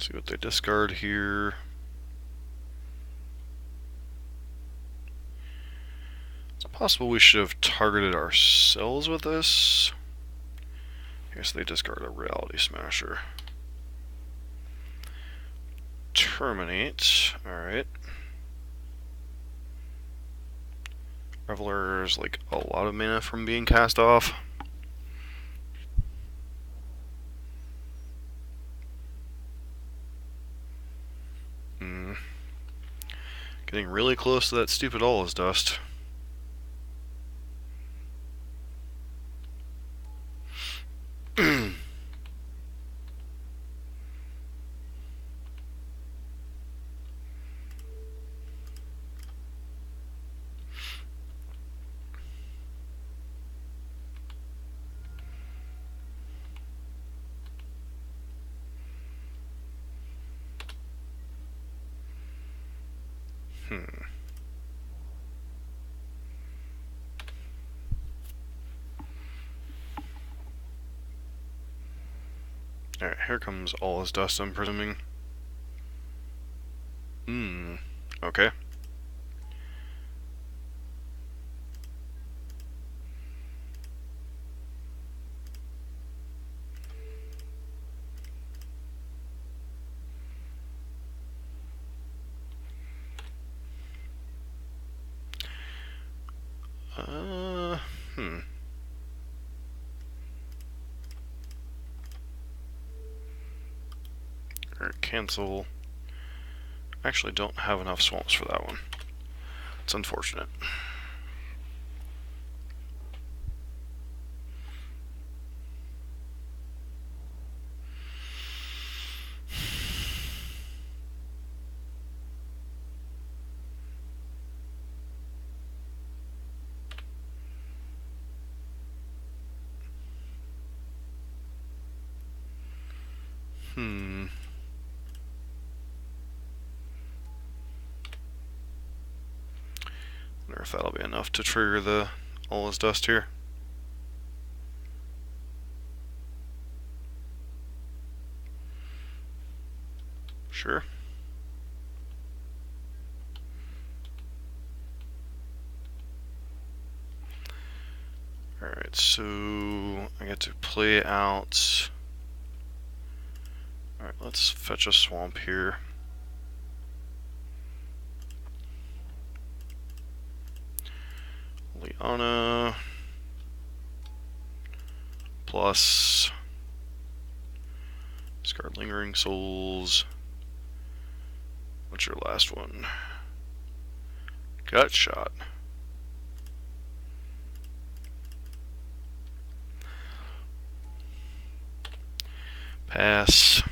Let's see what they discard here. It's possible we should have targeted ourselves with this. I guess they discard a Reality Smasher. Terminate. Alright. Reveler's like a lot of mana from being cast off. Getting really close to that stupid All is Dust. Alright, here comes All is Dust, I'm presuming. Okay. Alright, cancel. Actually don't have enough swamps for that one. It's unfortunate. Wonder if that'll be enough to trigger the All is Dust here. Sure. Alright, so I get to play out. Alright, let's fetch a swamp here. Liana plus discard Lingering Souls. What's your last one? Gut Shot. Pass.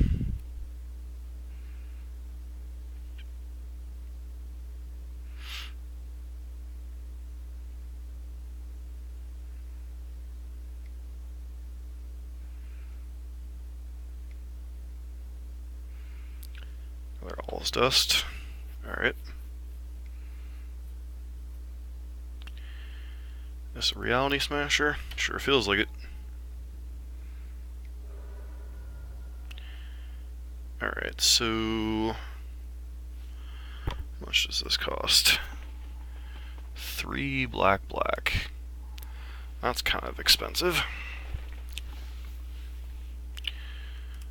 Another All is Dust. Alright. This a Reality Smasher? Sure feels like it. Alright, so how much does this cost? 3 black. That's kind of expensive.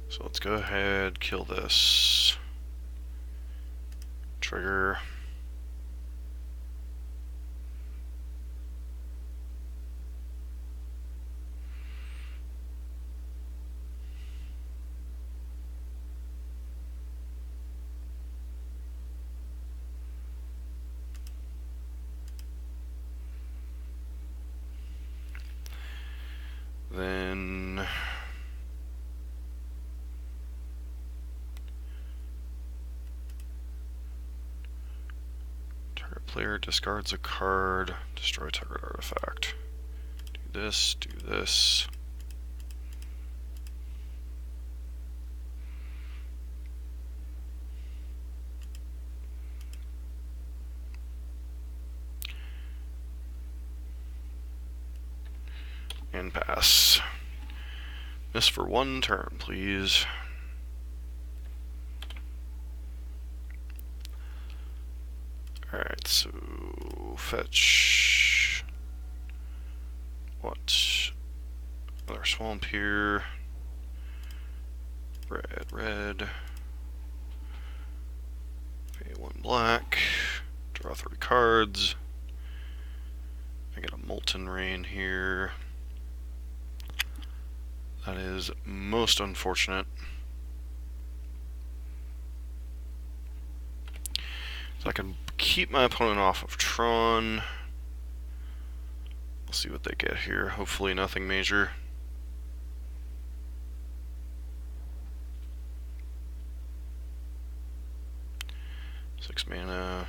So let's go ahead, kill this. Trigger. Then target player discards a card, destroy target artifact. Do this, do this. And pass. Miss for 1 turn, please. Alright, so fetch. What? Another swamp here. Red, red. Pay 1 black. Draw 3 cards. I get a Molten Rain here. That is most unfortunate. So I can keep my opponent off of Tron. We'll see what they get here. Hopefully nothing major. Six mana.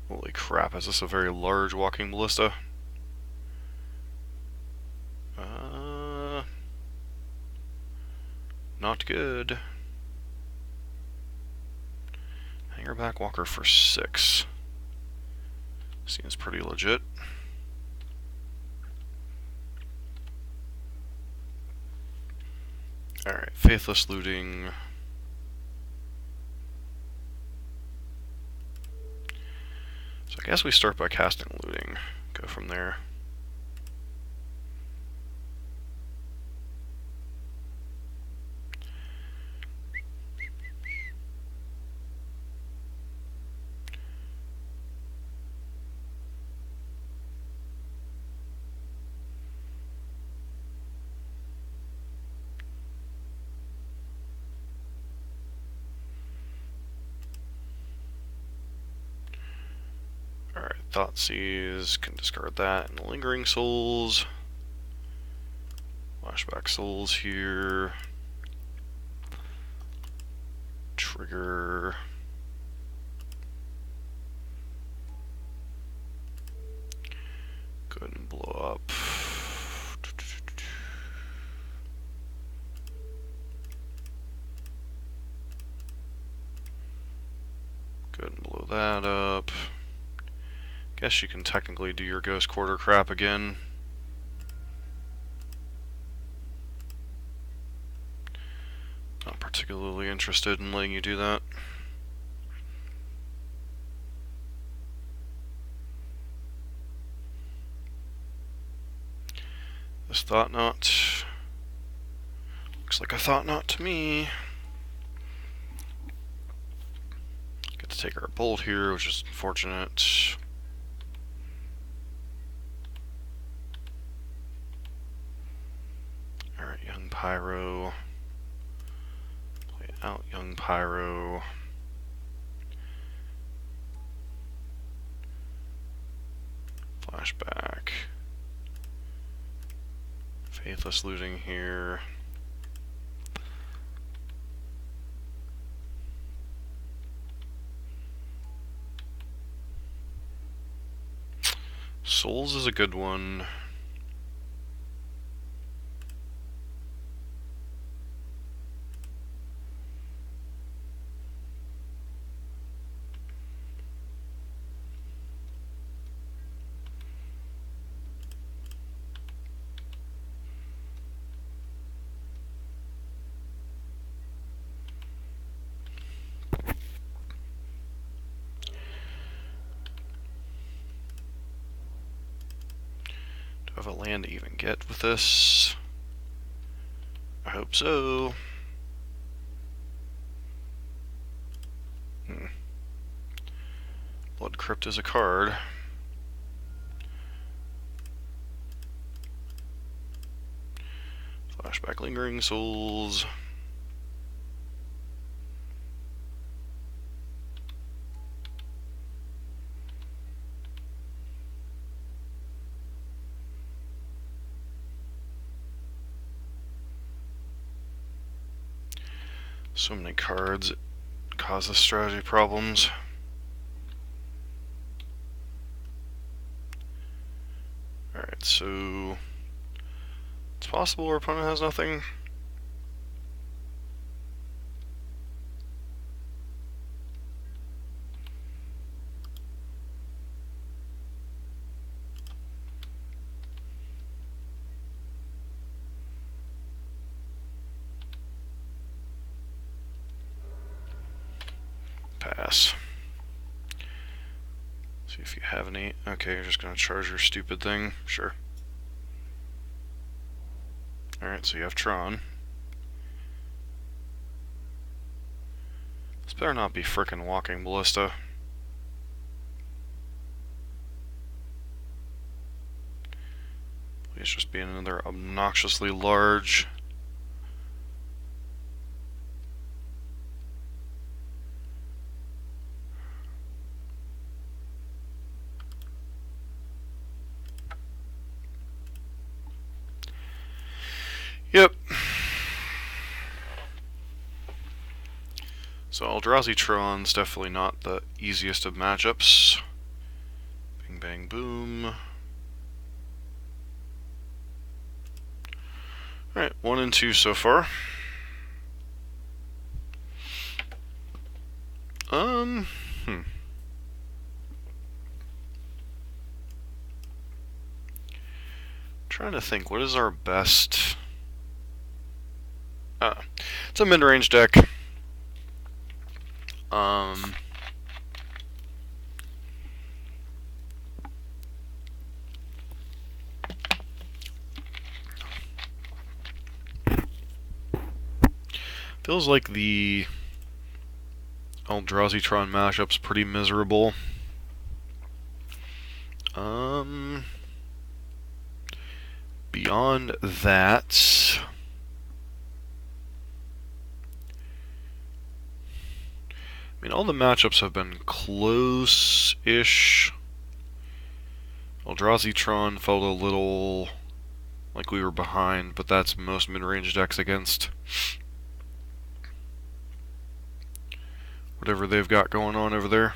Holy crap, is this a very large Walking Ballista? Not good. Hangerback Walker for 6. Seems pretty legit. Alright, Faithless Looting. So I guess we start by casting Looting. Go from there. Alright, Thoughtseize, can discard that, and Lingering Souls. Flashback Souls here. Trigger. Go ahead and blow up. Go ahead and blow that up. Guess you can technically do your Ghost Quarter crap again. Not particularly interested in letting you do that. This Thought Knot. Looks like a Thought Knot to me. Get to take our Bolt here, which is unfortunate. Alright, Young Pyro. Play out Young Pyro. Flashback. Faithless Looting here. Souls is a good one. Have a land to even get with this? I hope so. Blood Crypt is a card. Flashback Lingering Souls. So many cards cause us strategy problems. Alright, so it's possible our opponent has nothing. Pass. you have an 8. Okay, you're just gonna charge your stupid thing. Sure. Alright, so you have Tron. This better not be frickin' Walking Ballista. Please just be another obnoxiously large. Yep. So Eldrazi Tron's definitely not the easiest of matchups. Bing bang boom. Alright, 1 and 2 so far. Trying to think, what is our best... it's a mid-range deck. Feels like the Eldrazi Tron matchup's pretty miserable. Beyond that, I mean, all the matchups have been close-ish. Eldrazi Tron felt a little like we were behind, but that's most mid-range decks against whatever they've got going on over there.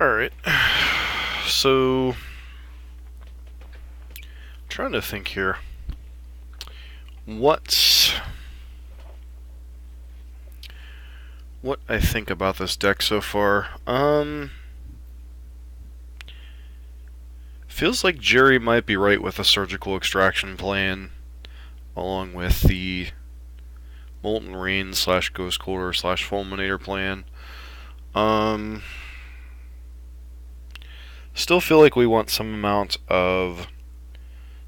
Alright, so I'm trying to think here. What I think about this deck so far. Feels like Jerry might be right with the Surgical Extraction plan, along with the Molten Rain / Ghost Quarter / Fulminator plan. Still feel like we want some amount of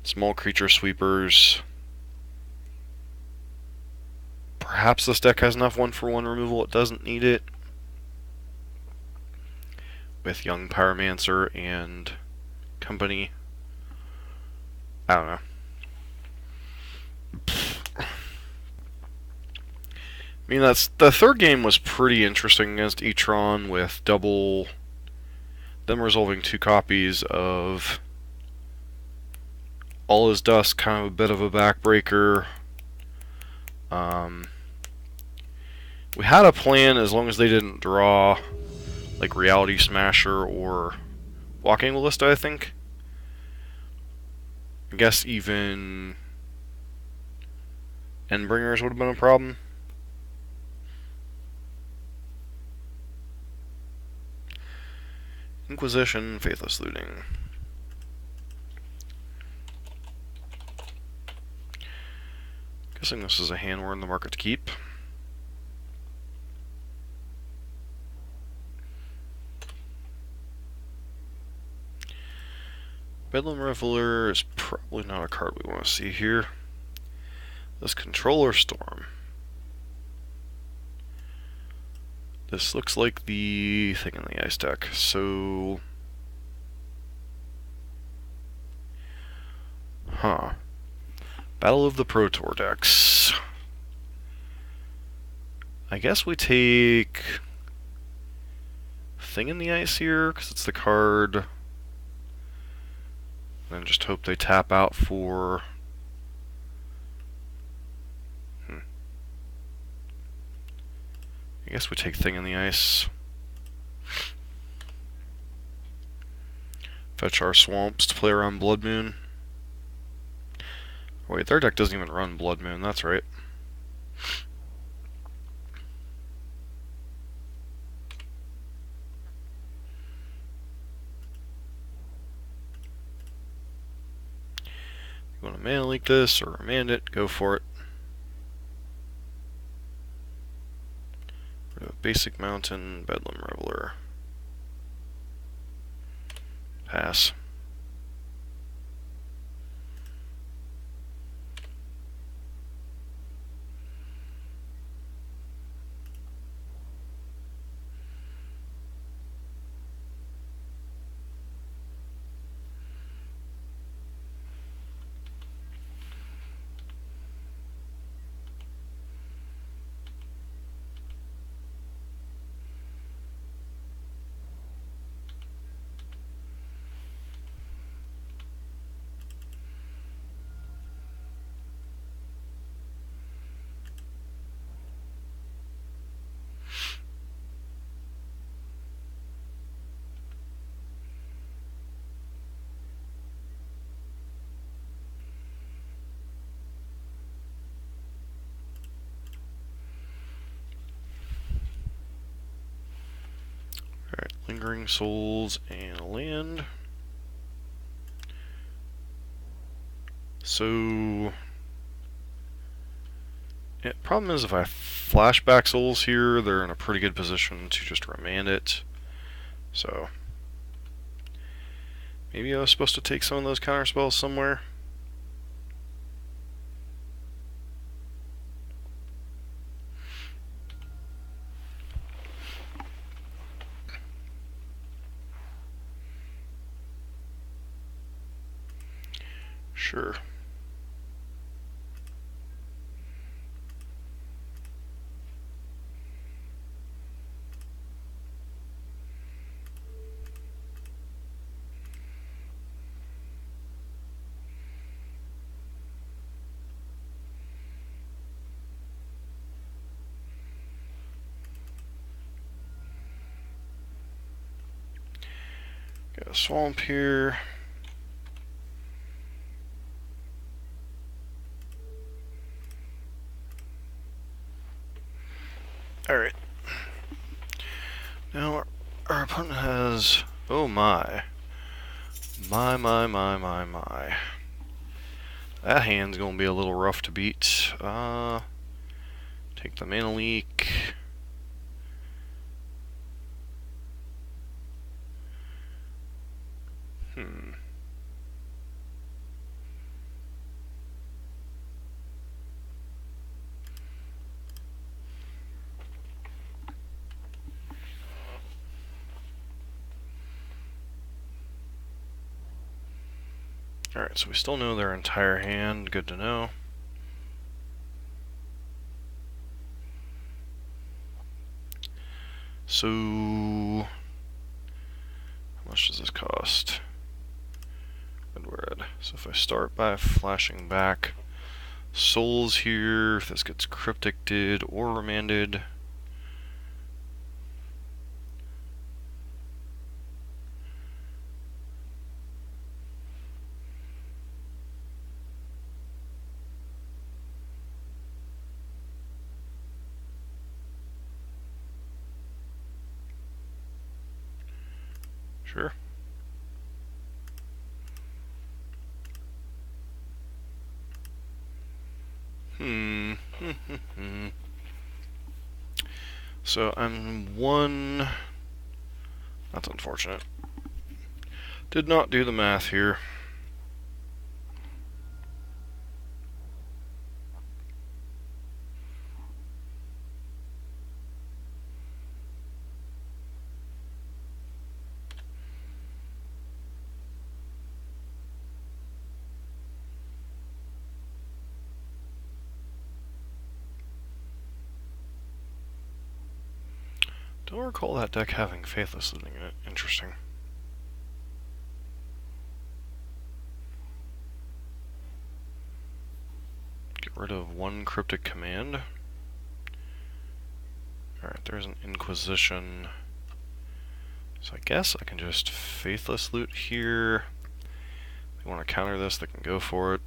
small creature sweepers. Perhaps this deck has enough 1-for-1 removal, it doesn't need it. With Young Pyromancer and company. I don't know. I mean, the third game was pretty interesting against E-Tron with them resolving 2 copies of All Is Dust, kind of a bit of a backbreaker. We had a plan as long as they didn't draw like Reality Smasher or Walking Ballista, I think. I guess even Endbringers would have been a problem. Inquisition, Faithless Looting. Guessing this is a hand we're in the market to keep. Bedlam Reveler is probably not a card we want to see here. This Controller Storm. This looks like the thing in the ice deck, so... Battle of the Pro Tour decks. I guess we take Thing in the Ice here, because it's the card, and just hope they tap out for... I guess we take Thing in the Ice. Fetch our swamps to play around Blood Moon. Wait, their deck doesn't even run Blood Moon, that's right. You want to mana leak this or remand it, go for it. Basic Mountain, Bedlam Reveler. Pass. Alright, Lingering Souls and land. So, yeah, problem is if I flashback Souls here, they're in a pretty good position to just remand it. So, maybe I was supposed to take some of those counter spells somewhere. Sure. Got a swamp here. Alright. Now our opponent has... oh my. My. That hand's gonna be a little rough to beat. Take the mana leak. Alright, so we still know their entire hand. Good to know. So, how much does this cost? Red. So if I start by flashing back Souls here, if this gets Crypticed or remanded. Sure. So I'm one... That's unfortunate. Did not do the math here. Don't recall that deck having Faithless living in it. Interesting. Get rid of one Cryptic Command. Alright, there's an Inquisition. So I guess I can just Faithless Loot here. If they want to counter this, they can go for it.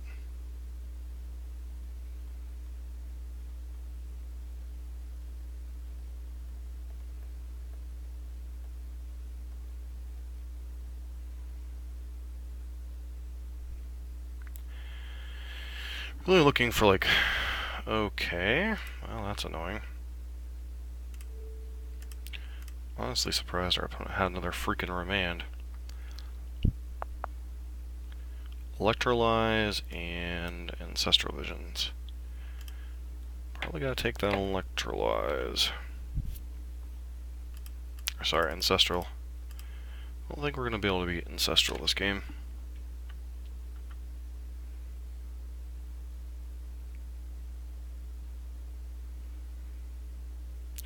Really looking for like... Okay, well that's annoying. Honestly surprised our opponent had another freaking remand. Electrolyze and Ancestral Visions. Probably gotta take that Electrolyze. Or sorry, Ancestral. I don't think we're gonna be able to beat Ancestral this game.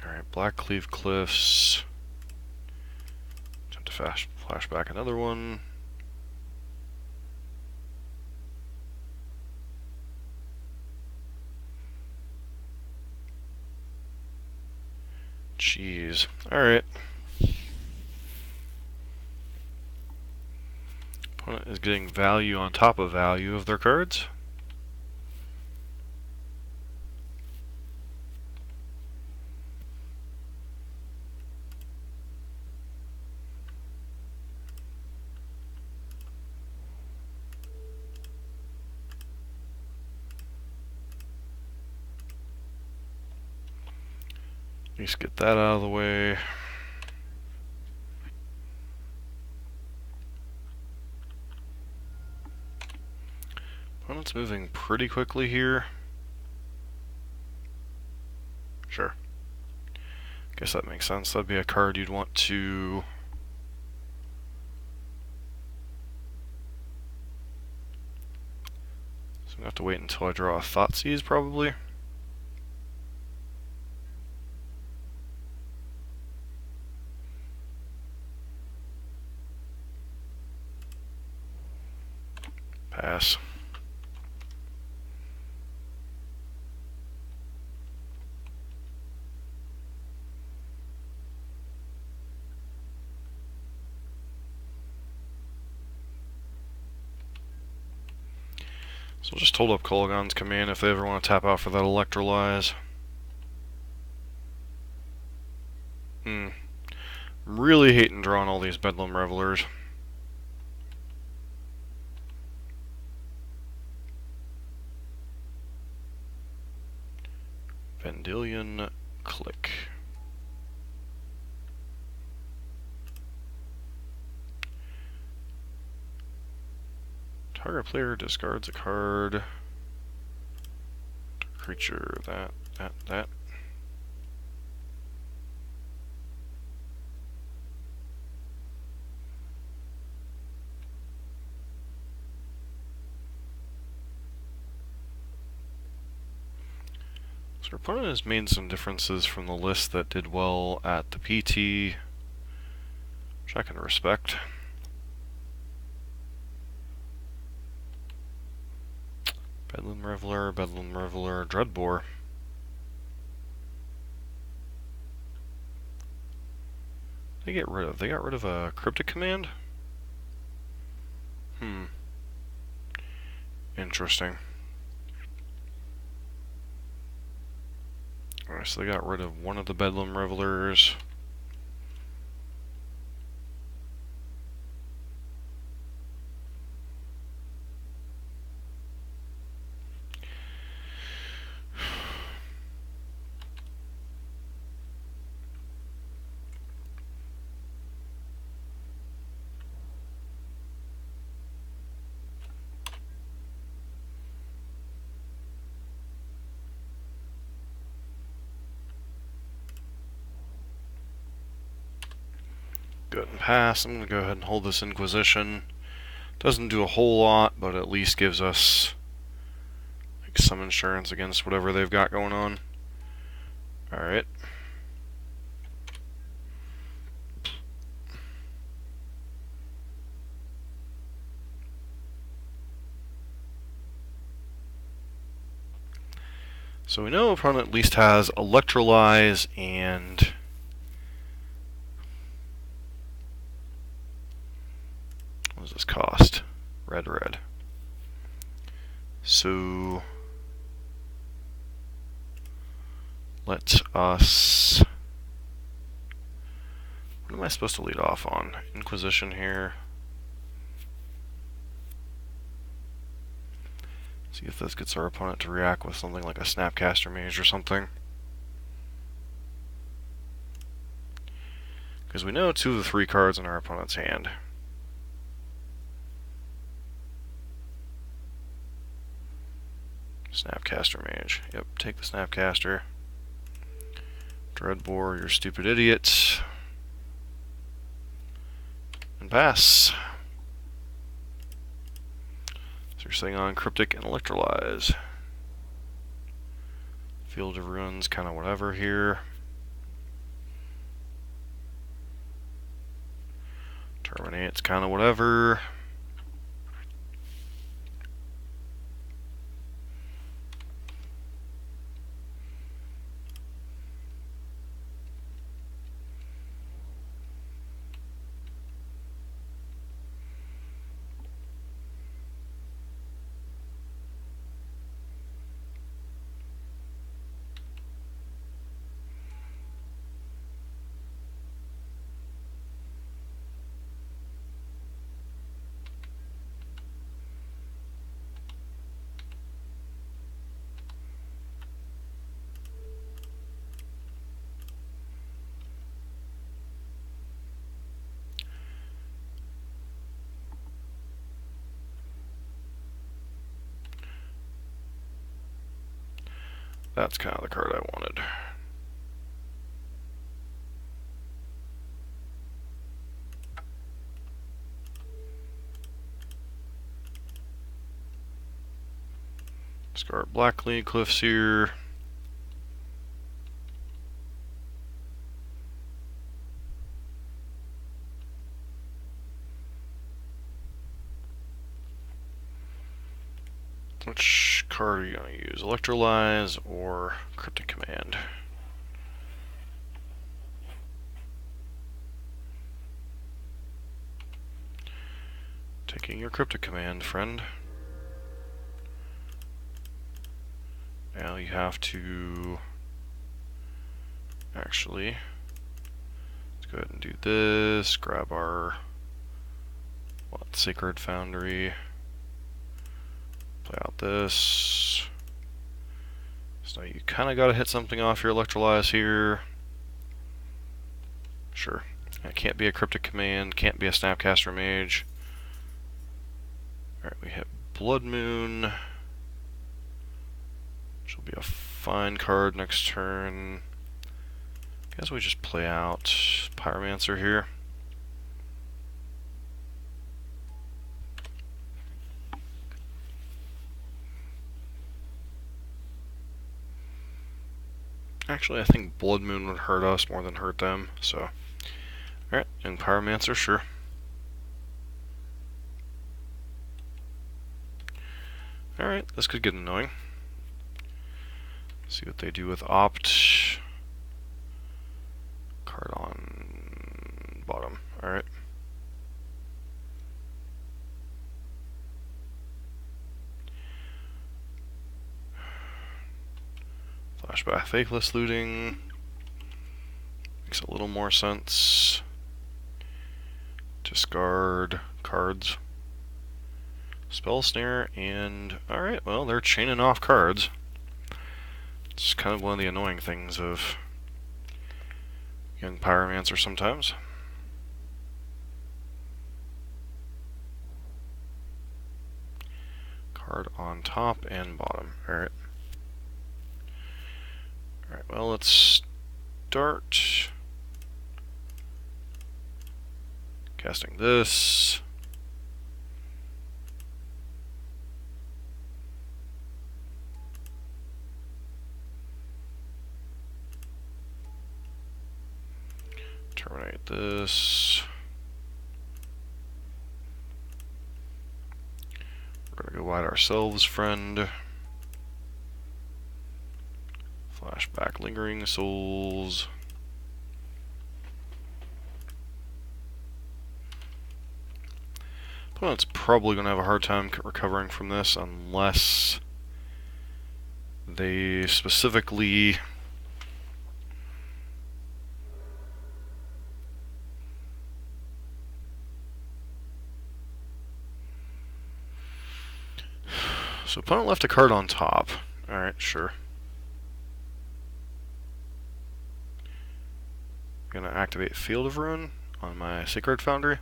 Alright, Black Cleave Cliffs. Attempt to flash back another one. Jeez. Alright. Opponent is getting value on top of value of their cards. At least get that out of the way. Opponent's moving pretty quickly here. Sure. Guess that makes sense. That'd be a card you'd want to... So I'm gonna have to wait until I draw a Thoughtseize, probably. Pass. So we'll just hold up Kolaghan's Command if they ever want to tap out for that Electrolyze. I'm really hating drawing all these Bedlam Revelers. Vendilion Click. Target player discards a card. Creature, that. So our opponent has made some differences from the list that did well at the PT, which I can respect. Bedlam Reveler, Dreadbore. They got rid of a Cryptic Command? Interesting. Alright, so they got rid of one of the Bedlam Revelers. Good and pass. I'm going to go ahead and hold this Inquisition. Doesn't do a whole lot, but at least gives us like some insurance against whatever they've got going on. Alright. So we know opponent at least has Electrolyze and What does this cost? Red, red. So let us... What am I supposed to lead off on? Inquisition here. See if this gets our opponent to react with something like a Snapcaster Mage or something. Because we know 2 of the 3 cards in our opponent's hand. Snapcaster Mage. Yep, take the Snapcaster. Dreadbore, you're stupid idiot. And pass. So you're sitting on Cryptic and Electrolyze. Field of Ruins, kind of whatever here. Terminate's kind of whatever. That's kind of the card I wanted. Discard Blacklead, Cliffseer. Which card are you going to use? Electrolyze or Cryptic Command? Taking your Cryptic Command, friend. Now you have to... Actually, let's go ahead and do this. Grab our... Sacred Foundry. Play out this. So you kind of got to hit something off your Electrolyze here. Sure. It can't be a Cryptic Command, can't be a Snapcaster Mage. Alright, we hit Blood Moon. Which will be a fine card next turn. Guess we just play out Pyromancer here. Actually, I think Blood Moon would hurt us more than hurt them, so... Alright, and Pyromancer, sure. Alright, this could get annoying. See what they do with Opt. Card on bottom, alright. Flashback Faithless Looting makes a little more sense. Discard cards. Spell Snare and... Alright, well, they're chaining off cards. It's kind of one of the annoying things of young Pyromancer sometimes. Card on top and bottom. Alright. Alright, well, let's start casting this. Terminate this. We're gonna go wide ourselves, friend. Flashback Lingering Souls. Opponent's probably going to have a hard time recovering from this unless they specifically so opponent left a card on top. Alright, sure. I'm going to activate Field of Ruin on my Sacred Foundry.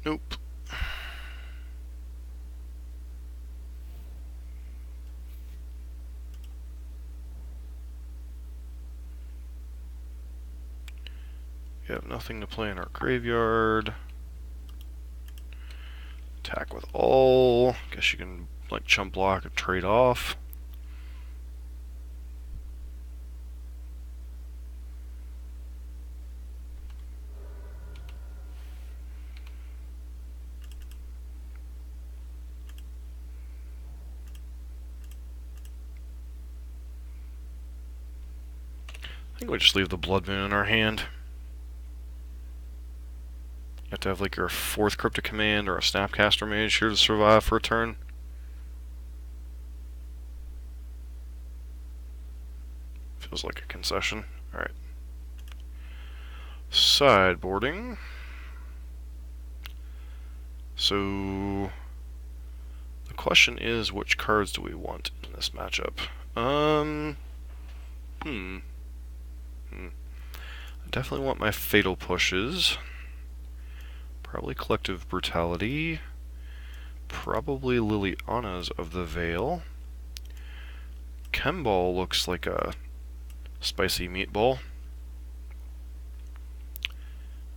Nope. We have nothing to play in our graveyard. Attack with all. Guess you can like chump block and trade off. I think we just leave the Blood Moon in our hand. You have to have like your 4th Cryptic Command or a Snapcaster Mage here to survive for a turn. Feels like a concession. Alright. Sideboarding. So the question is, which cards do we want in this matchup? I definitely want my Fatal Pushes. Probably Collective Brutality. Probably Liliana's of the Veil. Chemball looks like a spicy meatball.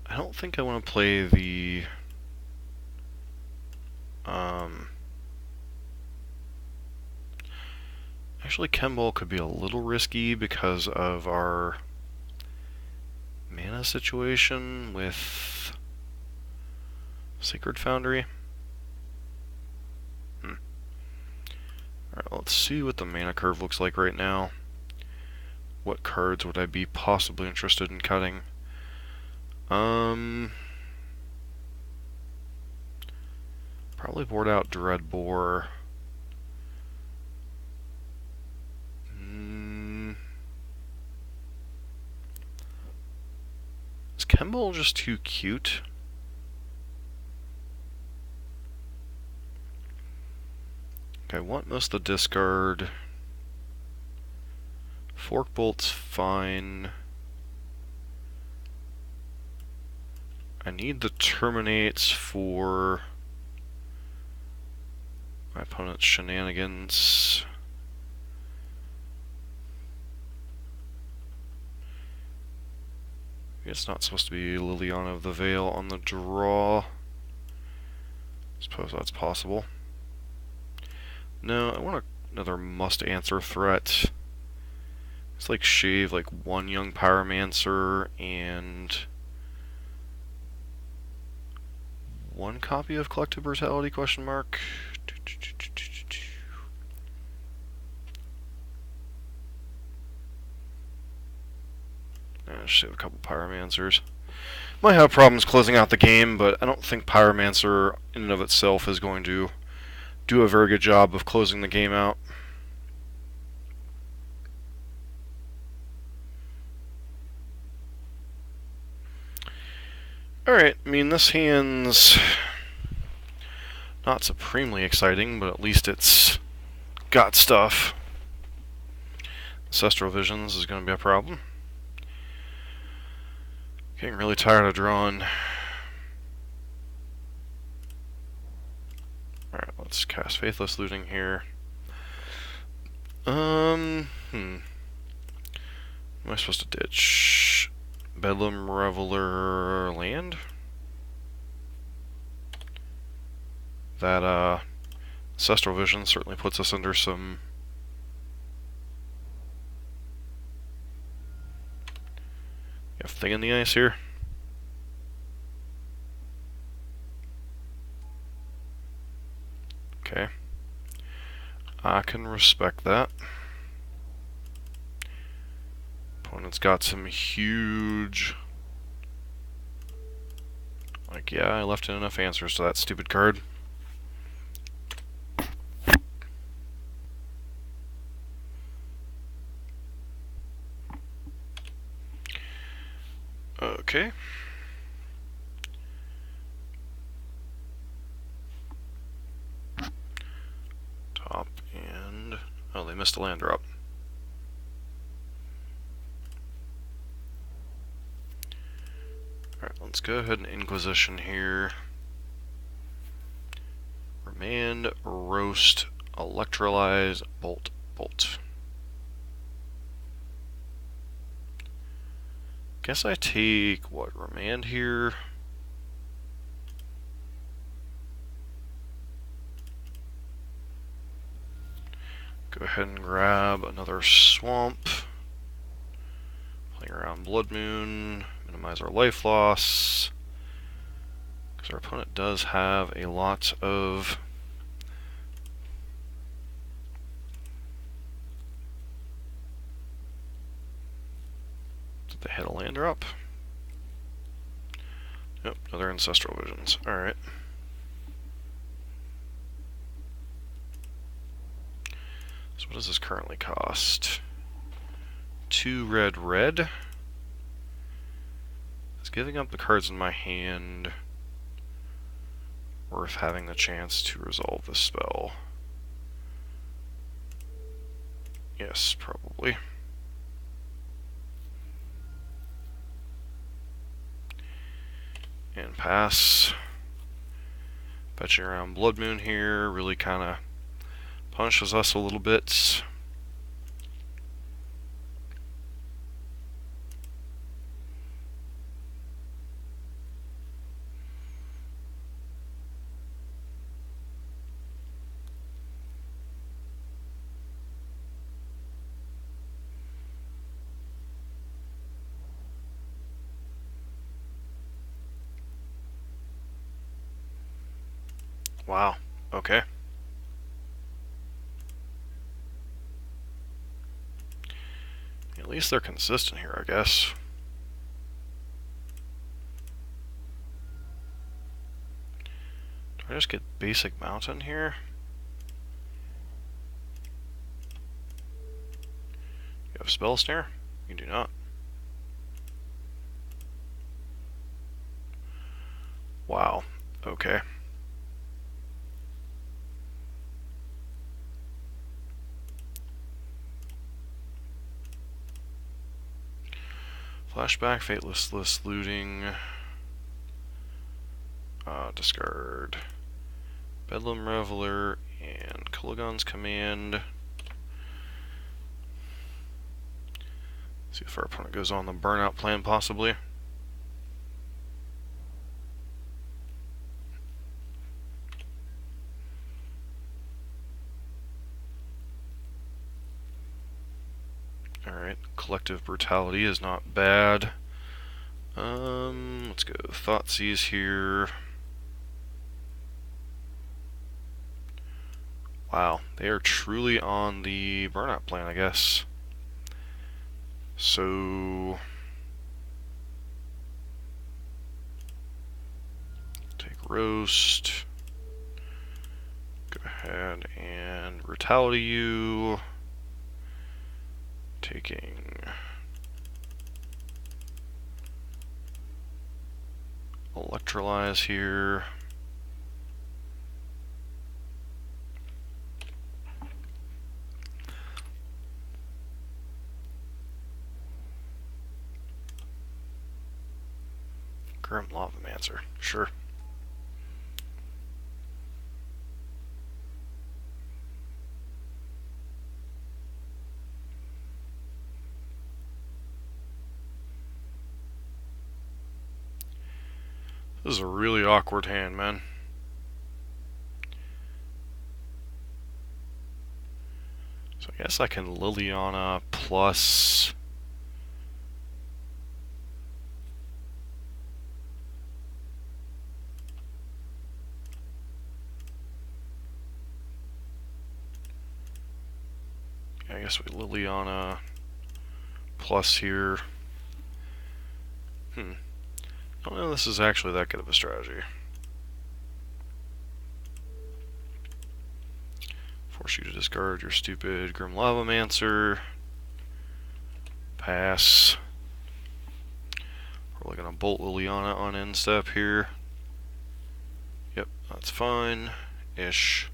I don't think I want to play the actually, Chemball could be a little risky because of our mana situation with Sacred Foundry. Alright, let's see what the mana curve looks like right now. What cards would I be possibly interested in cutting? Probably board out Dreadbore. Is Chemball just too cute? Okay, I want most of the discard. Forkbolt's fine. I need the Terminates for my opponent's shenanigans. It's not supposed to be Liliana of the Veil on the draw. Suppose that's possible. No, I want another must-answer threat. It's like shave like 1 young Pyromancer and 1 copy of Collective Brutality, question mark. Just save a couple Pyromancers. Might have problems closing out the game, but I don't think Pyromancer in and of itself is going to do a very good job of closing the game out. Alright, I mean, this hand's not supremely exciting, but at least it's got stuff. Ancestral Visions is going to be a problem. Getting really tired of drawing. Alright, let's cast Faithless Looting here. Am I supposed to ditch Bedlam Reveler land? That Ancestral Vision certainly puts us under some thing in the ice here. I can respect that. Opponent's got some huge... Like, yeah, I left in enough answers to that stupid card. Okay. Top and... Oh, they missed a land drop. Alright, let's go ahead and Inquisition here. Remand, Roast, Electrolyze, Bolt, Bolt. Guess I take, what, Remand here? Go ahead and grab another Swamp. Playing around Blood Moon. Minimize our life loss. Because our opponent does have a lot of... Did they hit a land drop? Yep, another Ancestral Visions. Alright. So what does this currently cost? 2 red, red. Is giving up the cards in my hand worth having the chance to resolve this spell? Yes, probably. And pass. Fetching around Blood Moon here really kind of punishes us a little bit. Wow, okay. At least they're consistent here, I guess. Do I just get basic mountain here? You have Spell Snare? You do not. Wow, okay. Flashback, Fateless Looting, discard Bedlam Reveler and Kulagon's Command. See if our opponent goes on the burnout plan, possibly. Alright, Collective Brutality is not bad. Let's go Thoughtseize here. Wow, they are truly on the burnout plan, I guess. So... take Roast. Go ahead and Brutality you. Taking Electrolyze here. Grim Pyromancer, sure. This is a really awkward hand, man. So I guess I can Liliana plus... I guess we Liliana plus here. I don't know if this is actually that good of a strategy. Force you to discard your stupid Grim Pyromancer. Pass. We're gonna bolt Liliana on end step here. Yep, that's fine. Ish.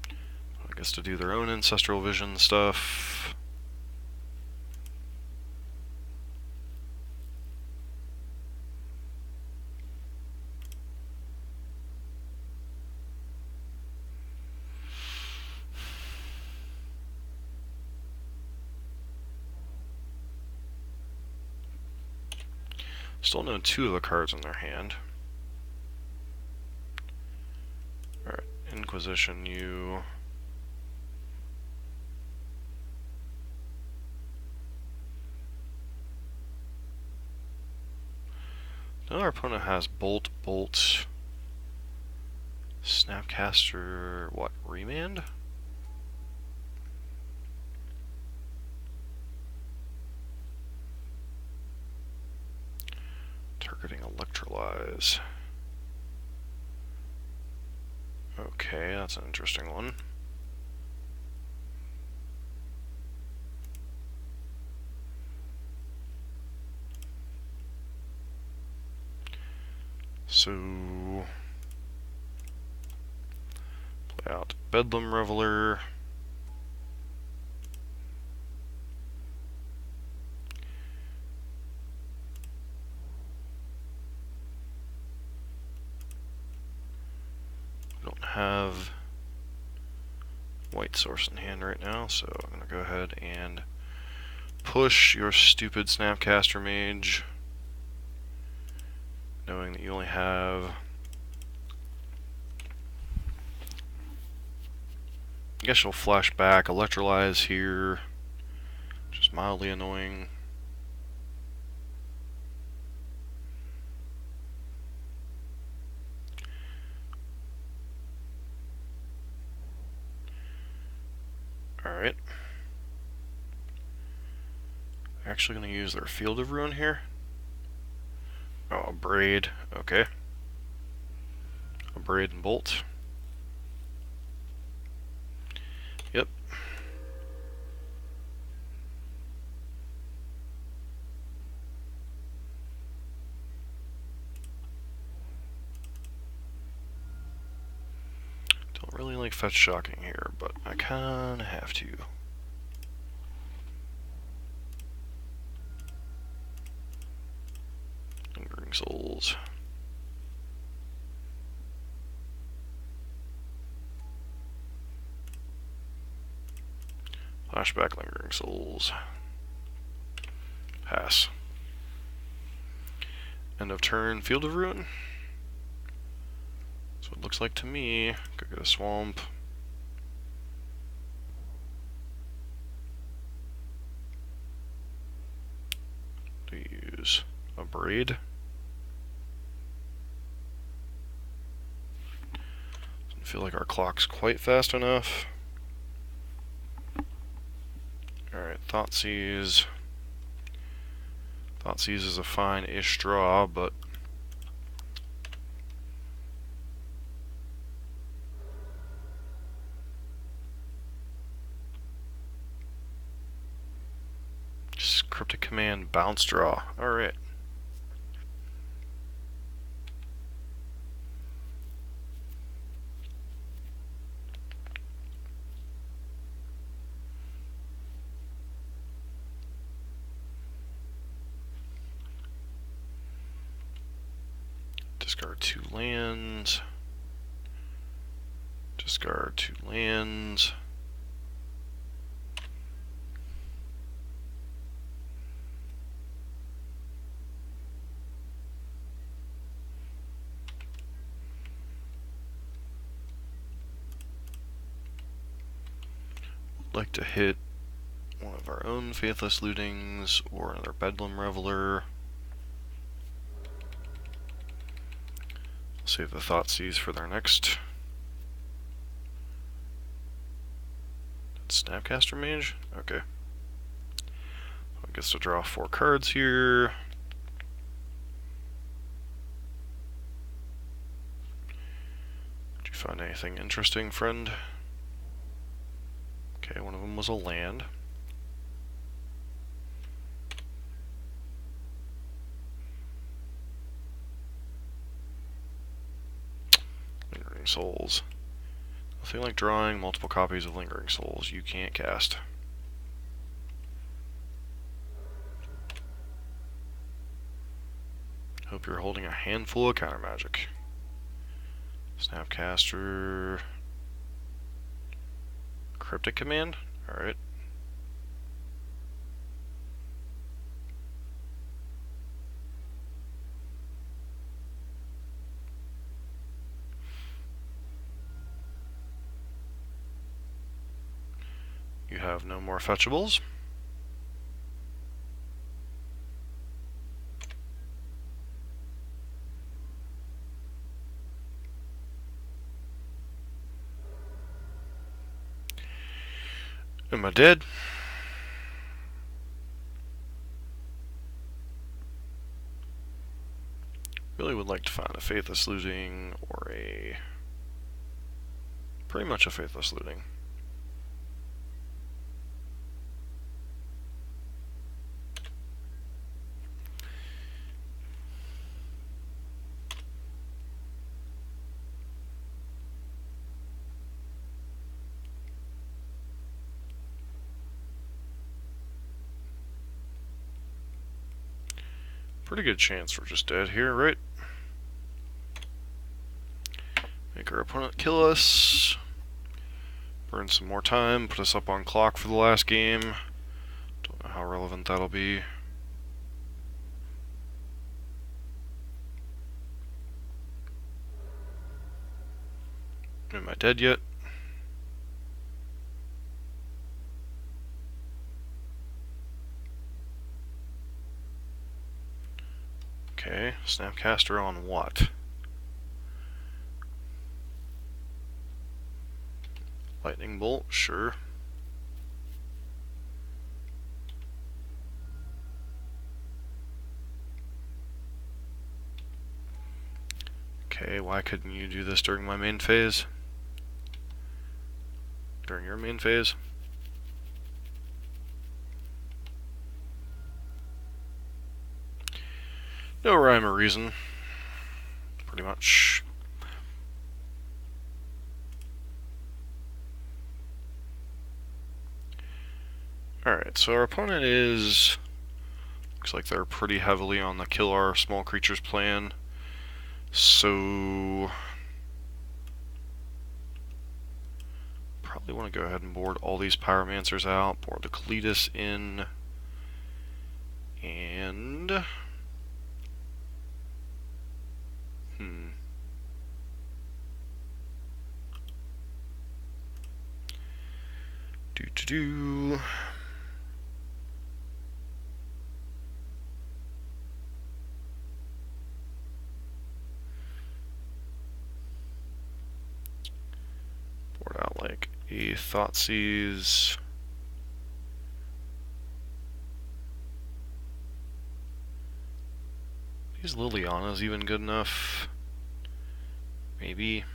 I guess to do their own Ancestral Vision stuff. Still know 2 of the cards in their hand. Alright, Inquisition you. Now our opponent has Bolt, Bolt, Snapcaster, what, Remand? Targeting Electrolyze. Okay, that's an interesting one. So, play out Bedlam Reveler. We don't have white source in hand right now, so I'm going to go ahead and push your stupid Snapcaster Mage, knowing that you only have, I guess you'll flash back Electrolyze here, which is mildly annoying. Alright. Actually going to use their Field of Ruin here. Oh, a Braid. Okay. A Braid and Bolt. Yep. Don't really like Fetch Shocking here, but I kinda have to. Lingering Souls. Flashback Lingering Souls. Pass. End of turn, Field of Ruin. That's what it looks like to me. Could get a Swamp. To use a Braid. Doesn't feel like our clock's quite fast enough. Alright, Thoughtseize. Thoughtseize is a fine-ish draw, but just Cryptic Command, bounce draw. Alright. Discard 2 lands. Discard 2 lands. Like to hit one of our own Faithless Lootings or another Bedlam Reveler. Save the Thoughtseize for their next. That's Snapcaster Mage? Okay. I guess to draw 4 cards here. Did you find anything interesting, friend? Okay, one of them was a land. Lingering Souls. Nothing like drawing multiple copies of Lingering Souls. You can't cast. Hope you're holding a handful of counter magic. Snapcaster. Cryptic Command? Alright. You have no more fetchables. Am I dead? Really would like to find a Faithless Looting or a... pretty much a Faithless Looting. Pretty good chance we're just dead here, right? Make our opponent kill us. Burn some more time, put us up on clock for the last game. Don't know how relevant that'll be. Am I dead yet? Okay, Snapcaster on what? Lightning Bolt, sure. Okay, why couldn't you do this during my main phase? During your main phase? No rhyme or reason. Pretty much. Alright, so our opponent is... looks like they're pretty heavily on the kill our small creatures plan. So... probably want to go ahead and board all these Pyromancers out, board the Cletus in, and... Do-do-do... board out like a Thoughtseize. Is Liliana's even good enough? Maybe.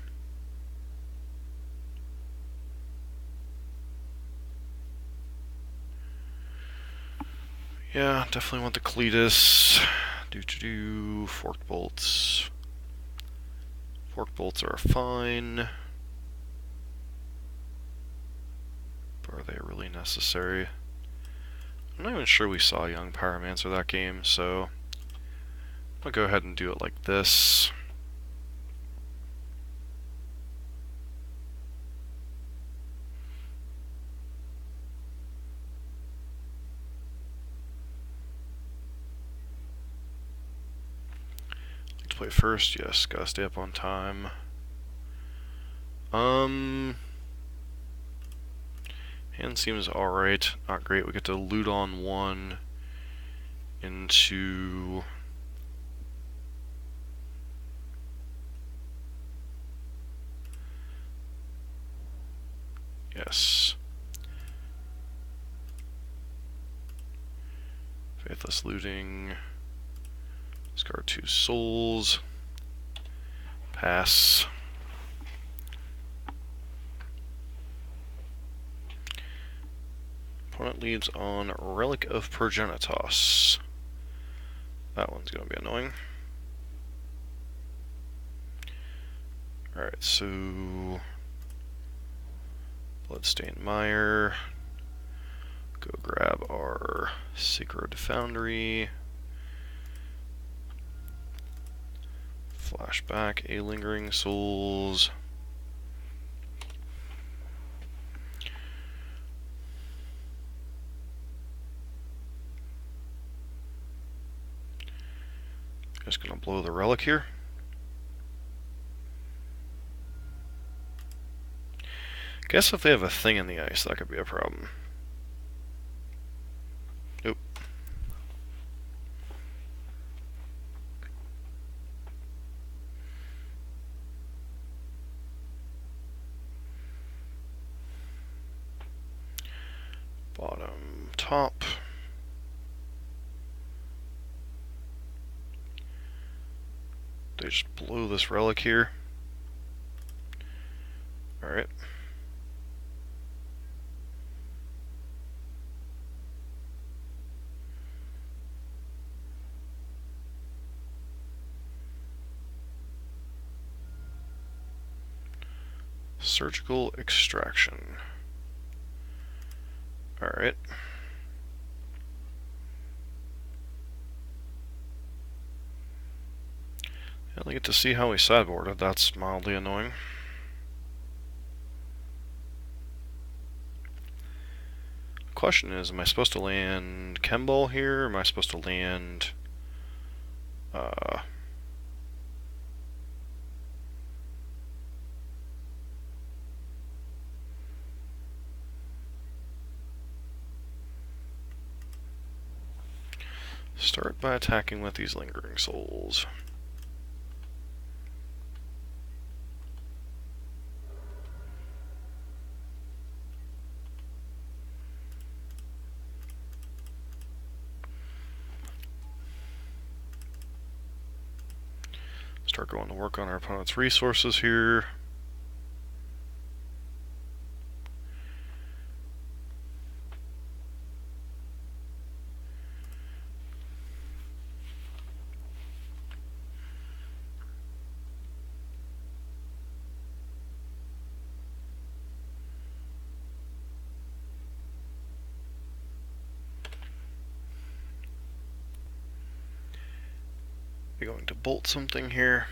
Yeah, definitely want the Cletus. Do-do-do. Forked Bolts. Forked Bolts are fine. But are they really necessary? I'm not even sure we saw Young Pyromancer that game, so I'll go ahead and do it like this. Like to play first? Yes, gotta stay up on time. Hand seems alright, not great. We get to loot on one into... yes. Faithless Looting. Discard 2 souls. Pass. Opponent leads on Relic of Progenitos. That one's going to be annoying. Alright, so Bloodstained Mire. Go grab our Sacred Foundry. Flashback, a Lingering Souls. Just gonna blow the relic here. Guess if they have a thing in the ice, that could be a problem. Nope. Bottom, top. They just blow this relic here. Alright. Surgical Extraction. Alright. I only get to see how we sideboarded. That's mildly annoying. Question is, am I supposed to land Chemball here, or am I supposed to land start by attacking with these Lingering Souls. Start going to work on our opponent's resources here. We're going to bolt something here.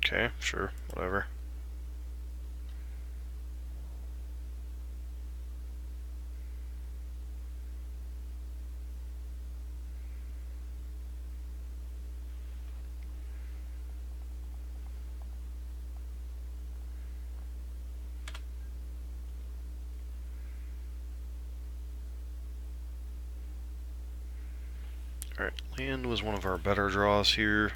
Okay, sure, whatever. Alright, land was one of our better draws here.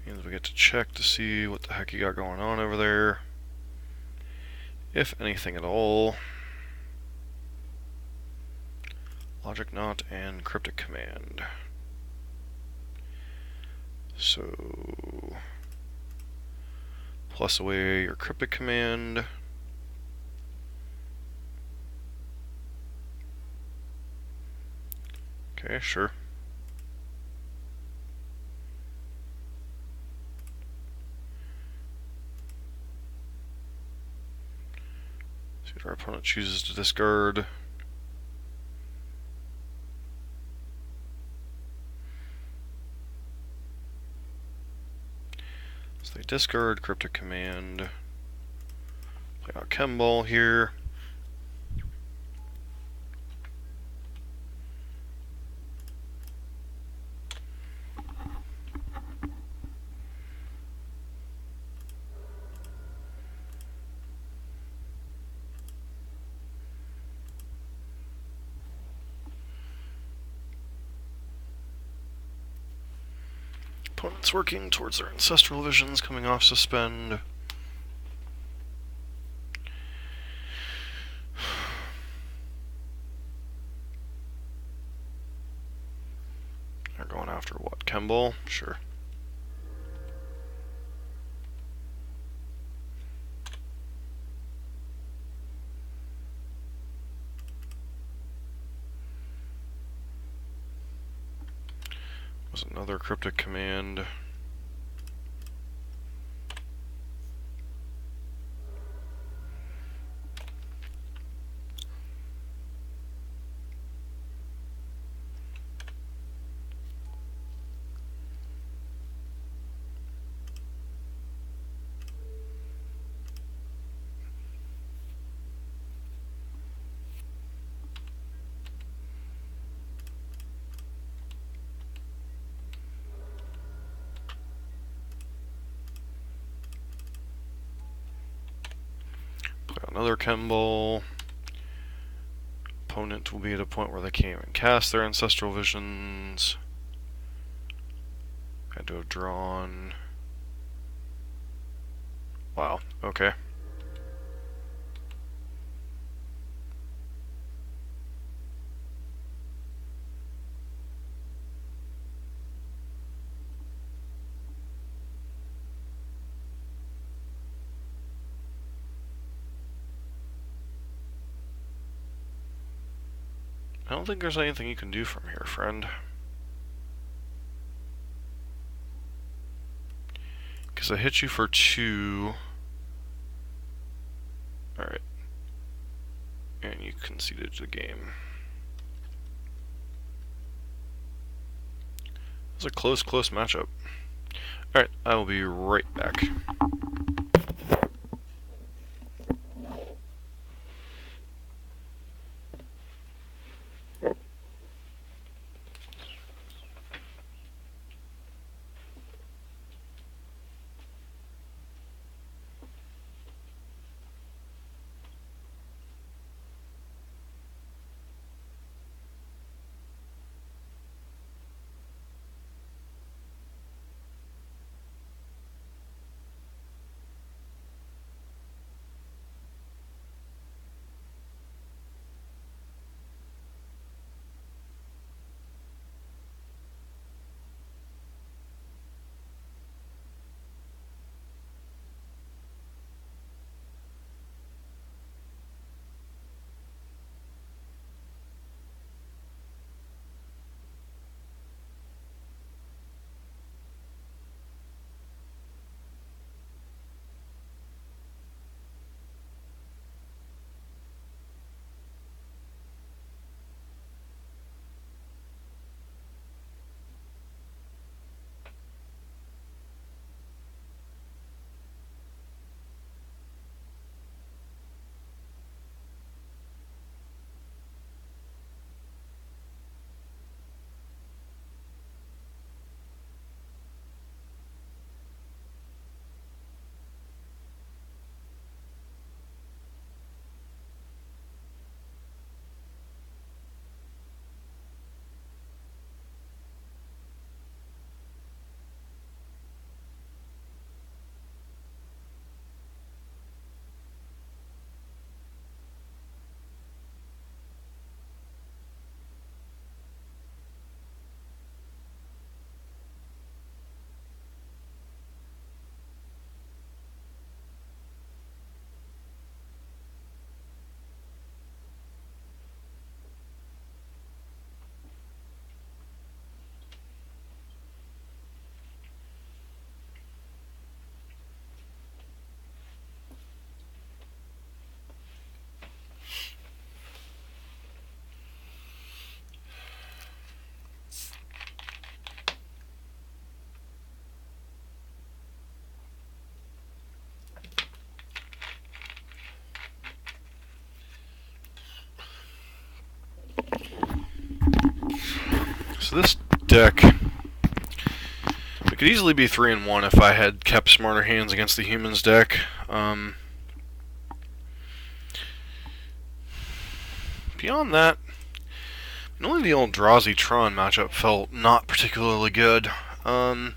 Means we get to check to see what the heck you got going on over there. If anything at all. Logic Knot and Cryptic Command. So plus away your Cryptic Command. Okay, sure. See what our opponent chooses to discard. So they discard Cryptic Command. Play out Chem here. Opponent's working towards their Ancestral Visions, coming off Suspend. They're going after what? Chem? Sure. Was another Cryptic Command. Another Chem. Opponent will be at a point where they can't even cast their Ancestral Visions. Had to have drawn. Wow, okay. I don't think there's anything you can do from here, friend. Because I hit you for 2. Alright. And you conceded the game. It was a close matchup. Alright, I will be right back. So this deck, it could easily be 3-1 if I had kept smarter hands against the humans deck. Beyond that, only the Eldrazi Tron matchup felt not particularly good. Like,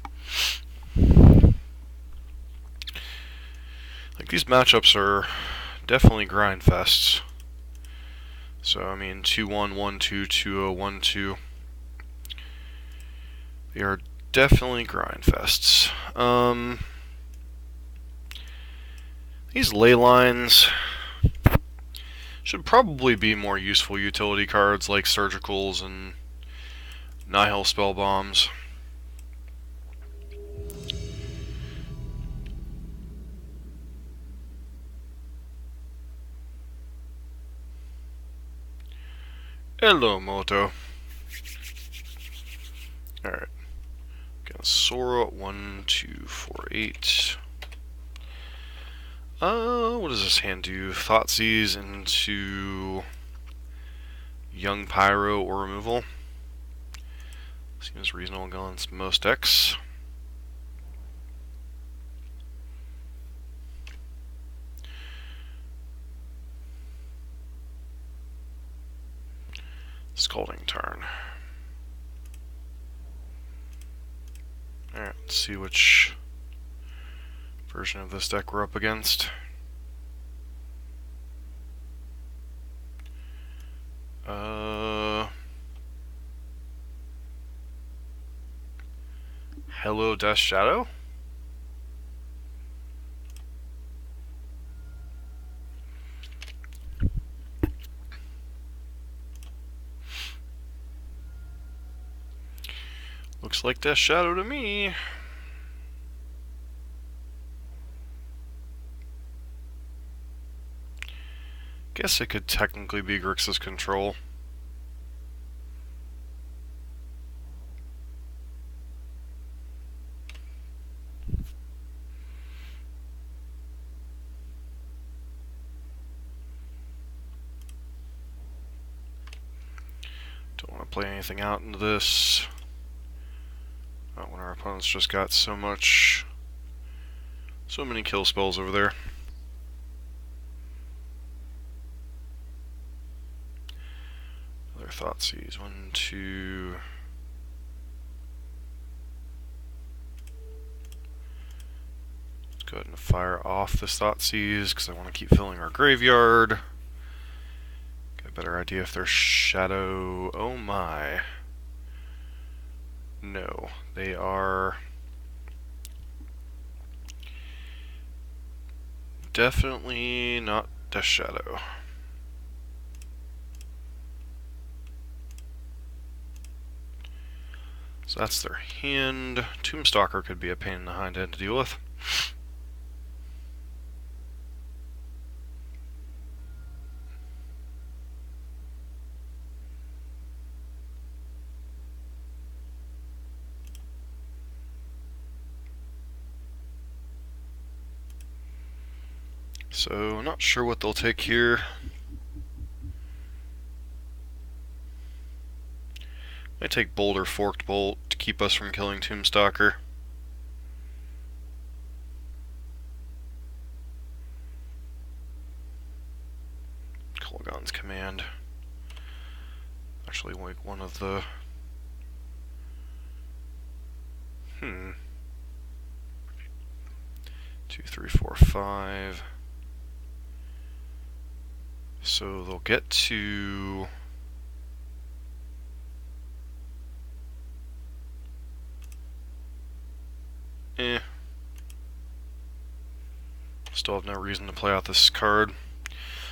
these matchups are definitely grind fests. So, I mean, 2-1, 1-2, 2-0, 1-2. They are definitely grind fests. These ley lines should probably be more useful utility cards like Surgicals and Nihil Spell Bombs. Hello, Moto. Alright. Got Sora, 1, 2, 4, 8. What does this hand do? Thoughtseize into Young Pyro or removal. Seems reasonable against most decks. Scalding Tarn. Alright, let's see which version of this deck we're up against. Hello, Death Shadow? Looks like Death Shadow to me. Guess it could technically be Grixis Control. Don't want to play anything out into this. Not when our opponent's just got so many kill spells over there. Another Thoughtseize. 1, 2. Let's go ahead and fire off this Thoughtseize because I want to keep filling our graveyard. Get a better idea if there's Shadow. Oh my. No, they are definitely not Death Shadow. So that's their hand. Tombstalker could be a pain in the hind end to deal with. So, not sure what they'll take here. Might take Bolt or Forked Bolt to keep us from killing Tombstalker. Kolaghan's Command. Actually, like one of the... 2, 3, 4, 5... So they'll get to... Still have no reason to play out this card.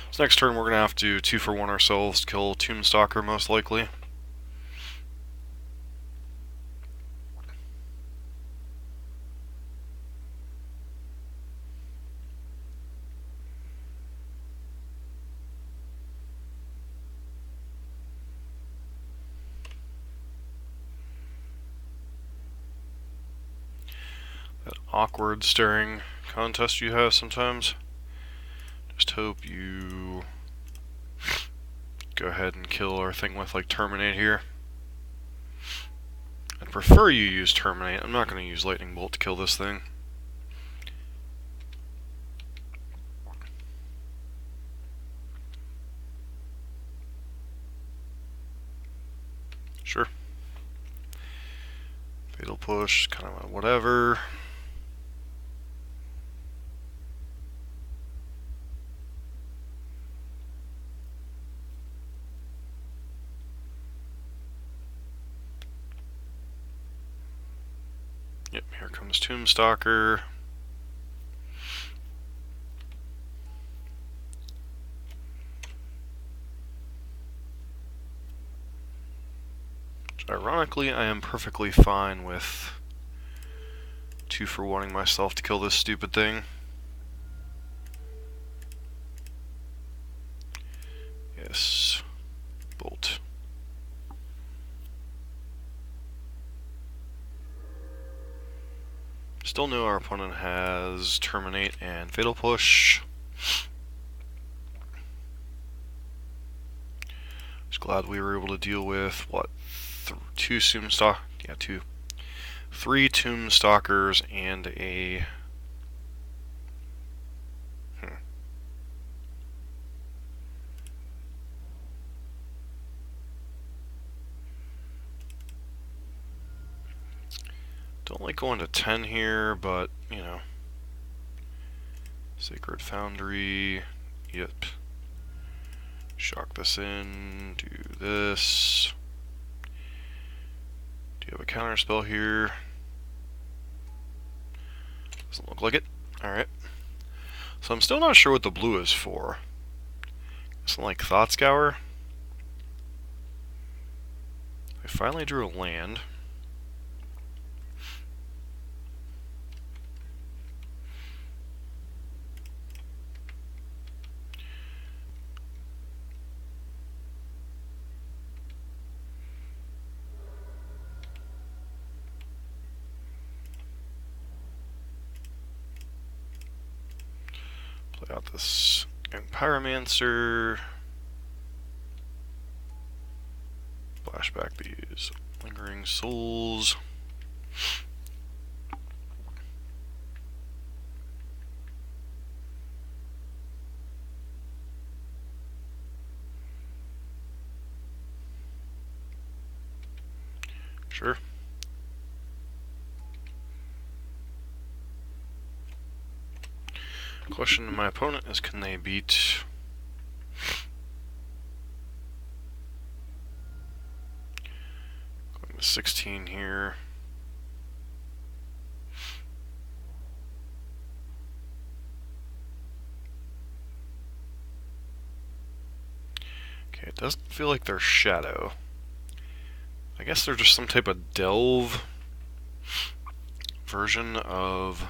So next turn we're going to have to 2-for-1 ourselves to kill Tombstalker most likely. That awkward staring contest you have sometimes. Just hope you go ahead and kill our thing with like Terminate here. I'd prefer you use Terminate. I'm not going to use Lightning Bolt to kill this thing. Sure. Fatal Push, kind of a whatever. Yep, here comes Tombstalker. Which, ironically, I am perfectly fine with 2 for wanting myself to kill this stupid thing. Yes. Bolt. Still know our opponent has Terminate and Fatal Push. Just glad we were able to deal with, what, 3 Tombstalkers and a... Don't like going to 10 here, but, you know. Sacred Foundry. Yep. Shock this in. Do this. Do you have a counter spell here? Doesn't look like it. Alright. So I'm still not sure what the blue is for. Something like Thought Scour. I finally drew a land. Play out this Pyromancer. Flashback these Lingering Souls. Sure. Question to my opponent is, can they beat going to 16 here? Okay, it doesn't feel like they're Shadow. I guess they're just some type of Delve version of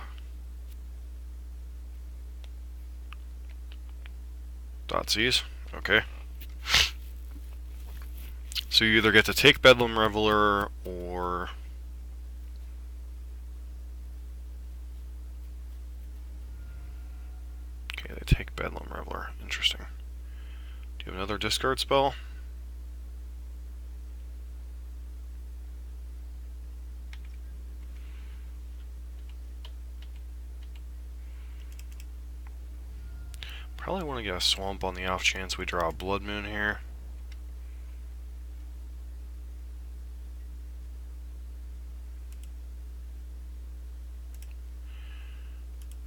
Dotsies. Okay. So you either get to take Bedlam Reveler or... Okay, they take Bedlam Reveler. Interesting. Do you have another discard spell? Probably want to get a Swamp on the off chance we draw a Blood Moon here.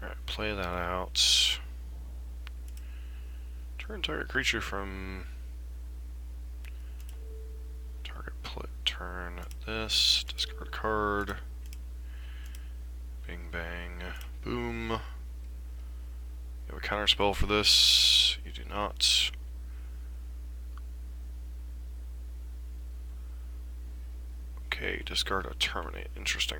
Alright, play that out. Turn target creature from target turn this, discard card. Bing bang, boom. You have a counter spell for this. You do not. Okay, discard a Terminate. Interesting.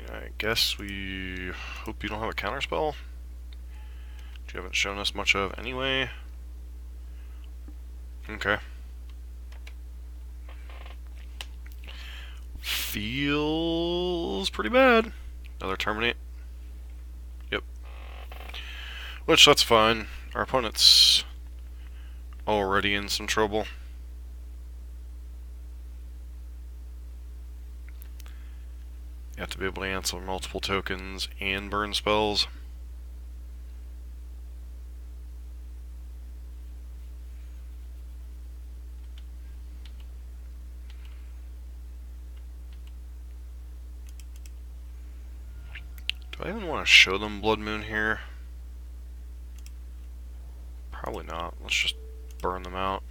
I guess we hope you don't have a counter spell, which you haven't shown us much of anyway. Okay. Feels pretty bad. Another Terminate. Yep. Which, that's fine. Our opponent's already in some trouble. You have to be able to answer multiple tokens and burn spells. Do I even want to show them Blood Moon here? Probably not. Let's just burn them out.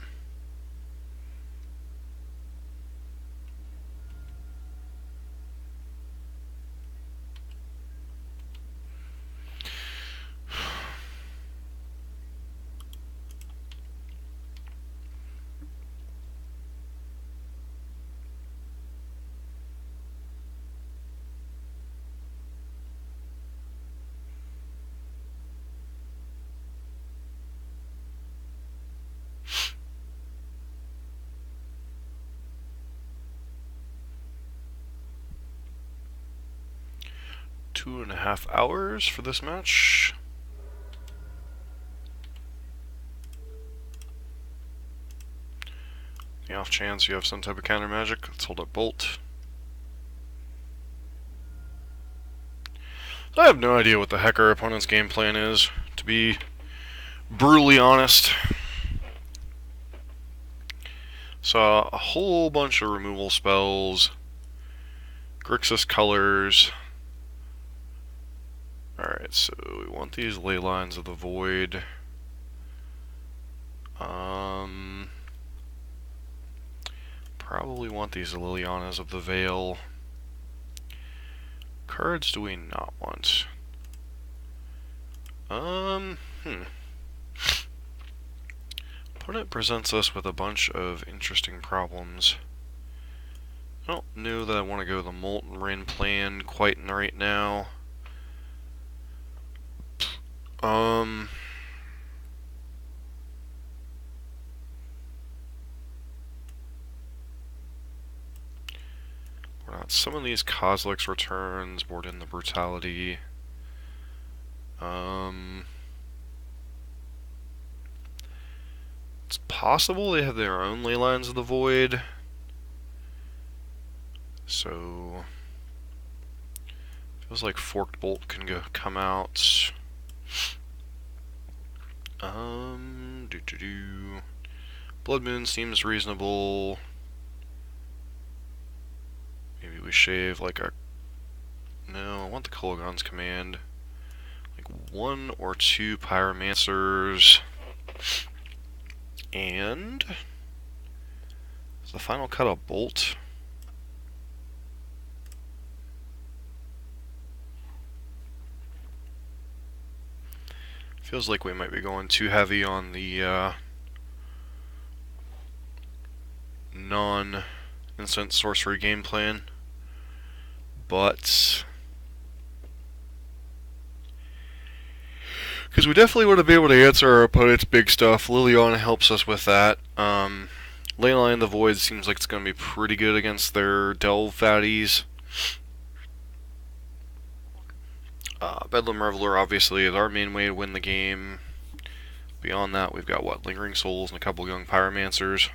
Two and a half hours for this match. The off chance you have some type of counter magic, let's hold up Bolt. I have no idea what the heck our opponent's game plan is, to be brutally honest. Saw a whole bunch of removal spells, Grixis colors. Alright, so we want these Ley Lines of the Void. Probably want these Lilianas of the Veil. Cards do we not want? Opponent presents us with a bunch of interesting problems. I don't know that I want to go the Molten Rain plan quite right now. We're not. Some of these Kozilek's returns, board in the Brutality. It's possible they have their own Ley Lines of the Void. So feels like Forked Bolt can come out. Blood Moon seems reasonable. Maybe we shave like a... No, I want the Kolaghan's Command. Like 1 or 2 Pyromancers. And... is the final cut a Bolt? Feels like we might be going too heavy on the non-instant sorcery game plan, but because we definitely want to be able to answer our opponent's big stuff. Liliana helps us with that. Leyline the Void seems like it's going to be pretty good against their Delve fatties. Bedlam Reveler obviously is our main way to win the game. Beyond that, we've got what? Lingering Souls and a couple young Pyromancers.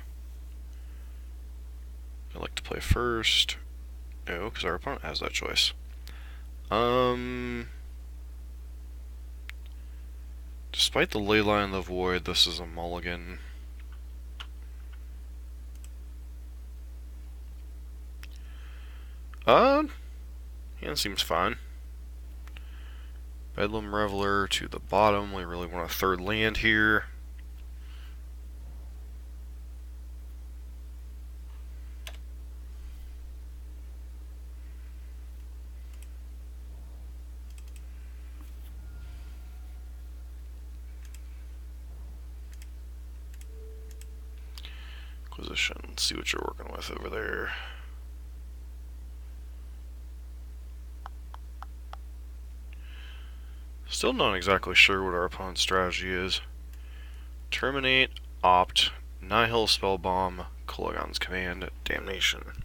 I like to play first. No, because our opponent has that choice. Despite the Leyline of the Void, this is a mulligan. Hand seems fine. Bedlam Reveler to the bottom. We really want a third land here. Acquisition. Let's see what you're working with over there. Still not exactly sure what our opponent's strategy is. Terminate, Opt, Nihil Spellbomb, Kolaghan's Command, Damnation.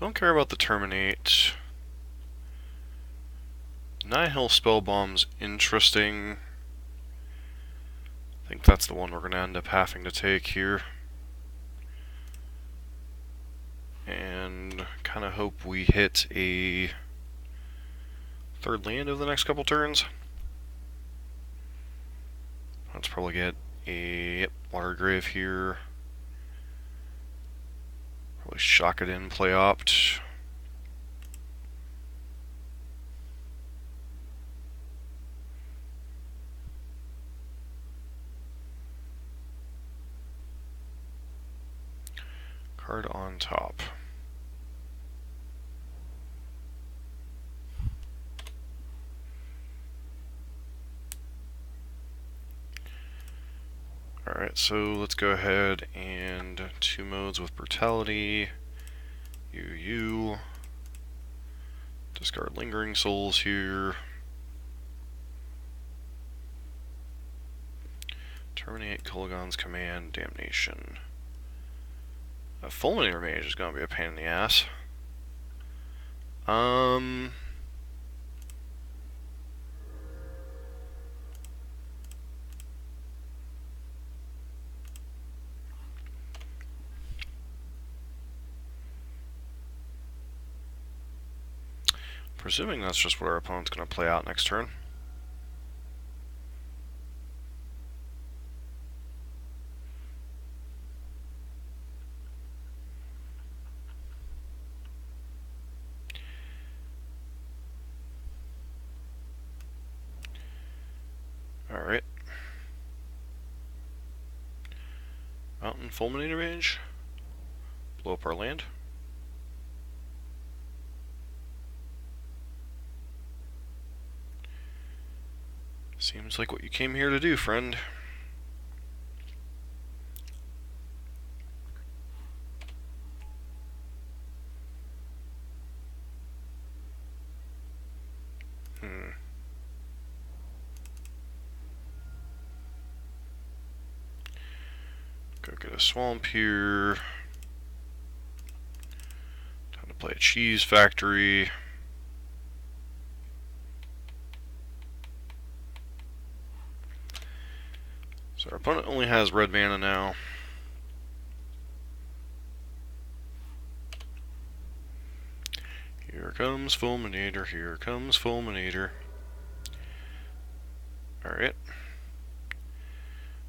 Don't care about the Terminate. Nihil Spellbomb's interesting. I think that's the one we're going to end up having to take here. And kind of hope we hit a third land over the next couple turns. Let's probably get a Water Grave here. Probably shock it in, play opt. Card on top. Alright, so let's go ahead and 2 modes with Brutality. You. Discard Lingering Souls here. Terminate Kulagon's Command, Damnation. A Fulminator Mage is going to be a pain in the ass. Presuming that's just what our opponent's going to play out next turn. Alright. Mountain Fulminator Mage. Blow up our land. Seems like what you came here to do, friend. Go get a swamp here. Time to play a cheese factory. So our opponent only has red mana now. Here comes Fulminator, here comes Fulminator. Alright.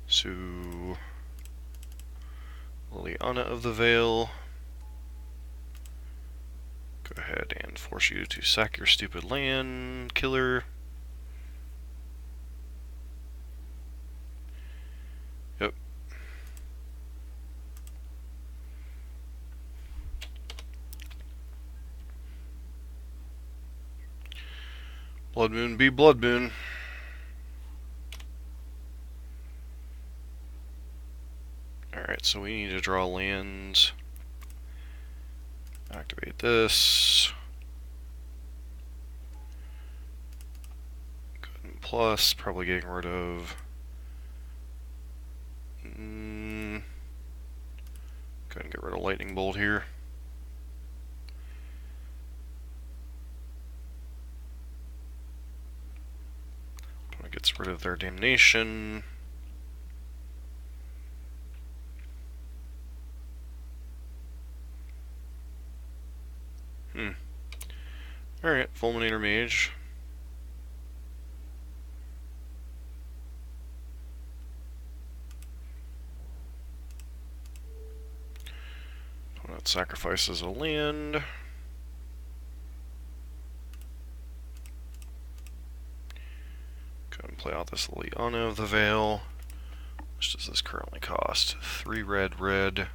So Liliana of the Veil. Go ahead and force you to sack your stupid land, killer. Yep. Blood Moon be Blood Moon. Alright, so we need to draw lands. Activate this. Go ahead and plus, probably getting rid of... Go ahead and get rid of Lightning Bolt here. Opponent gets rid of their Damnation. Alright, Fulminator Mage. Opponent sacrifices a land. Go and play out this Liliana of the Veil. How much does this currently cost? 3 red, red.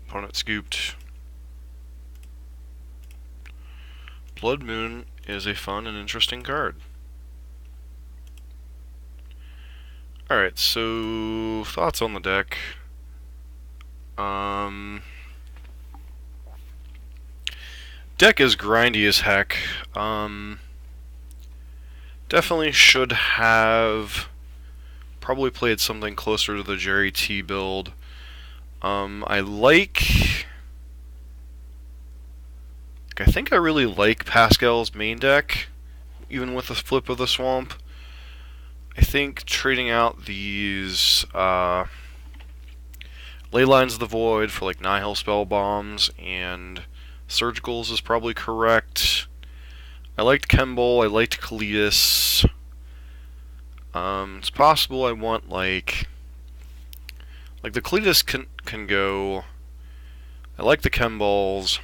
Opponent scooped. Blood Moon is a fun and interesting card. Alright, so thoughts on the deck. Deck is grindy as heck. Definitely should have probably played something closer to the Jerry T build. I think I really like Pascal's main deck, even with the flip of the swamp. I think trading out these Ley Lines of the Void for like Nihil Spell Bombs and Surgicals is probably correct. I liked Kemble, I liked Kalitas. It's possible I want like the Kalitas can go. I like the Kemballs.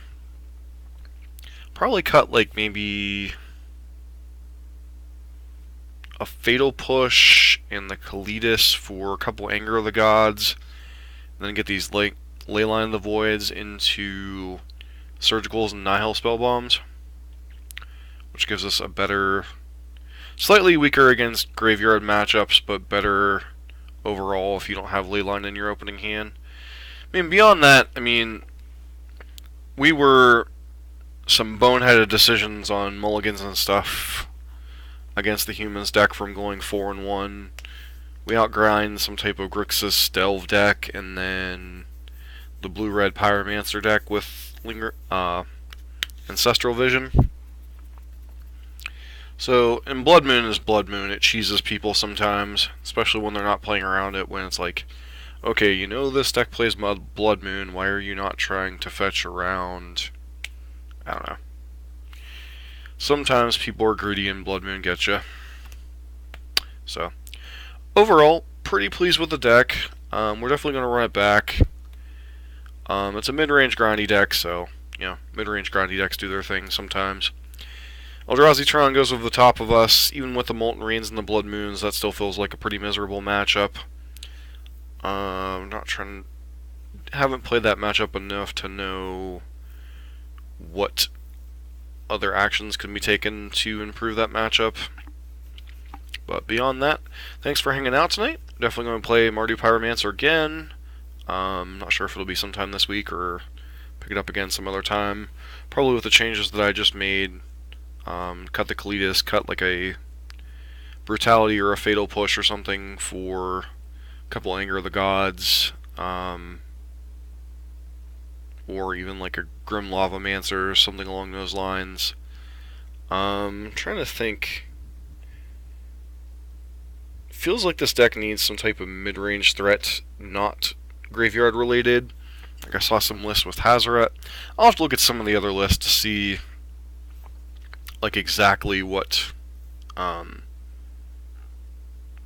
Probably cut like maybe a Fatal Push and the Kalitas for a couple Anger of the Gods, and then get these like Ley Line of the Voids into Surgicals and Nihil Spell Bombs, which gives us a better, slightly weaker against graveyard matchups, but better overall if you don't have Ley Line in your opening hand. I mean, beyond that, I mean, we were some boneheaded decisions on mulligans and stuff against the humans deck from going 4-1. We outgrind some type of Grixis Delve deck, and then the blue-red Pyromancer deck with Ancestral Vision. So, and Blood Moon is Blood Moon. It cheeses people sometimes, especially when they're not playing around it, when it's like, okay, you know this deck plays Blood Moon, why are you not trying to fetch around? I don't know. Sometimes people are greedy and Blood Moon gets you. So, overall, pretty pleased with the deck. We're definitely going to run it back. It's a mid-range grindy deck, so, you know, mid-range grindy decks do their thing sometimes. Eldrazi Tron goes over the top of us. Even with the Molten Rains and the Blood Moons, that still feels like a pretty miserable matchup. Haven't played that matchup enough to know what other actions can be taken to improve that matchup. But beyond that, thanks for hanging out tonight. Definitely going to play Mardu Pyromancer again. Not sure if it'll be sometime this week or pick it up again some other time. Probably with the changes that I just made. Cut the Kalitas, cut like a Brutality or a Fatal Push or something for a couple Anger of the Gods. Or even like a Grim Lavamancer or something along those lines. Trying to think. Feels like this deck needs some type of mid-range threat, not graveyard related. Like I saw some lists with Hazoret. I'll have to look at some of the other lists to see like exactly what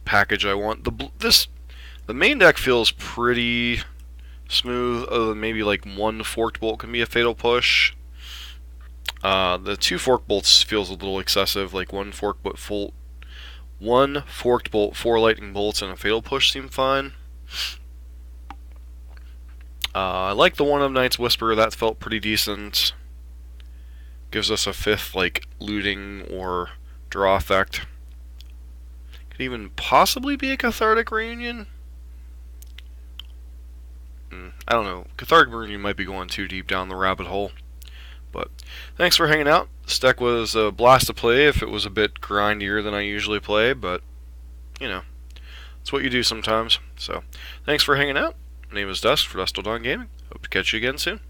package I want. The main deck feels pretty smooth, other than maybe like one Forked Bolt can be a Fatal Push. The two Forked Bolts feels a little excessive, like one Forked Bolt, 4 Lightning Bolts, and a Fatal Push seem fine. I like the one of Night's Whisper, that felt pretty decent. Gives us a 5th like looting or draw effect. Could even possibly be a Cathartic Reunion. I don't know. Cathartic Reunion might be going too deep down the rabbit hole. But thanks for hanging out. This deck was a blast to play if it was a bit grindier than I usually play, but, you know, it's what you do sometimes. So, thanks for hanging out. My name is Dusk for Dust Till Dawn Gaming. Hope to catch you again soon.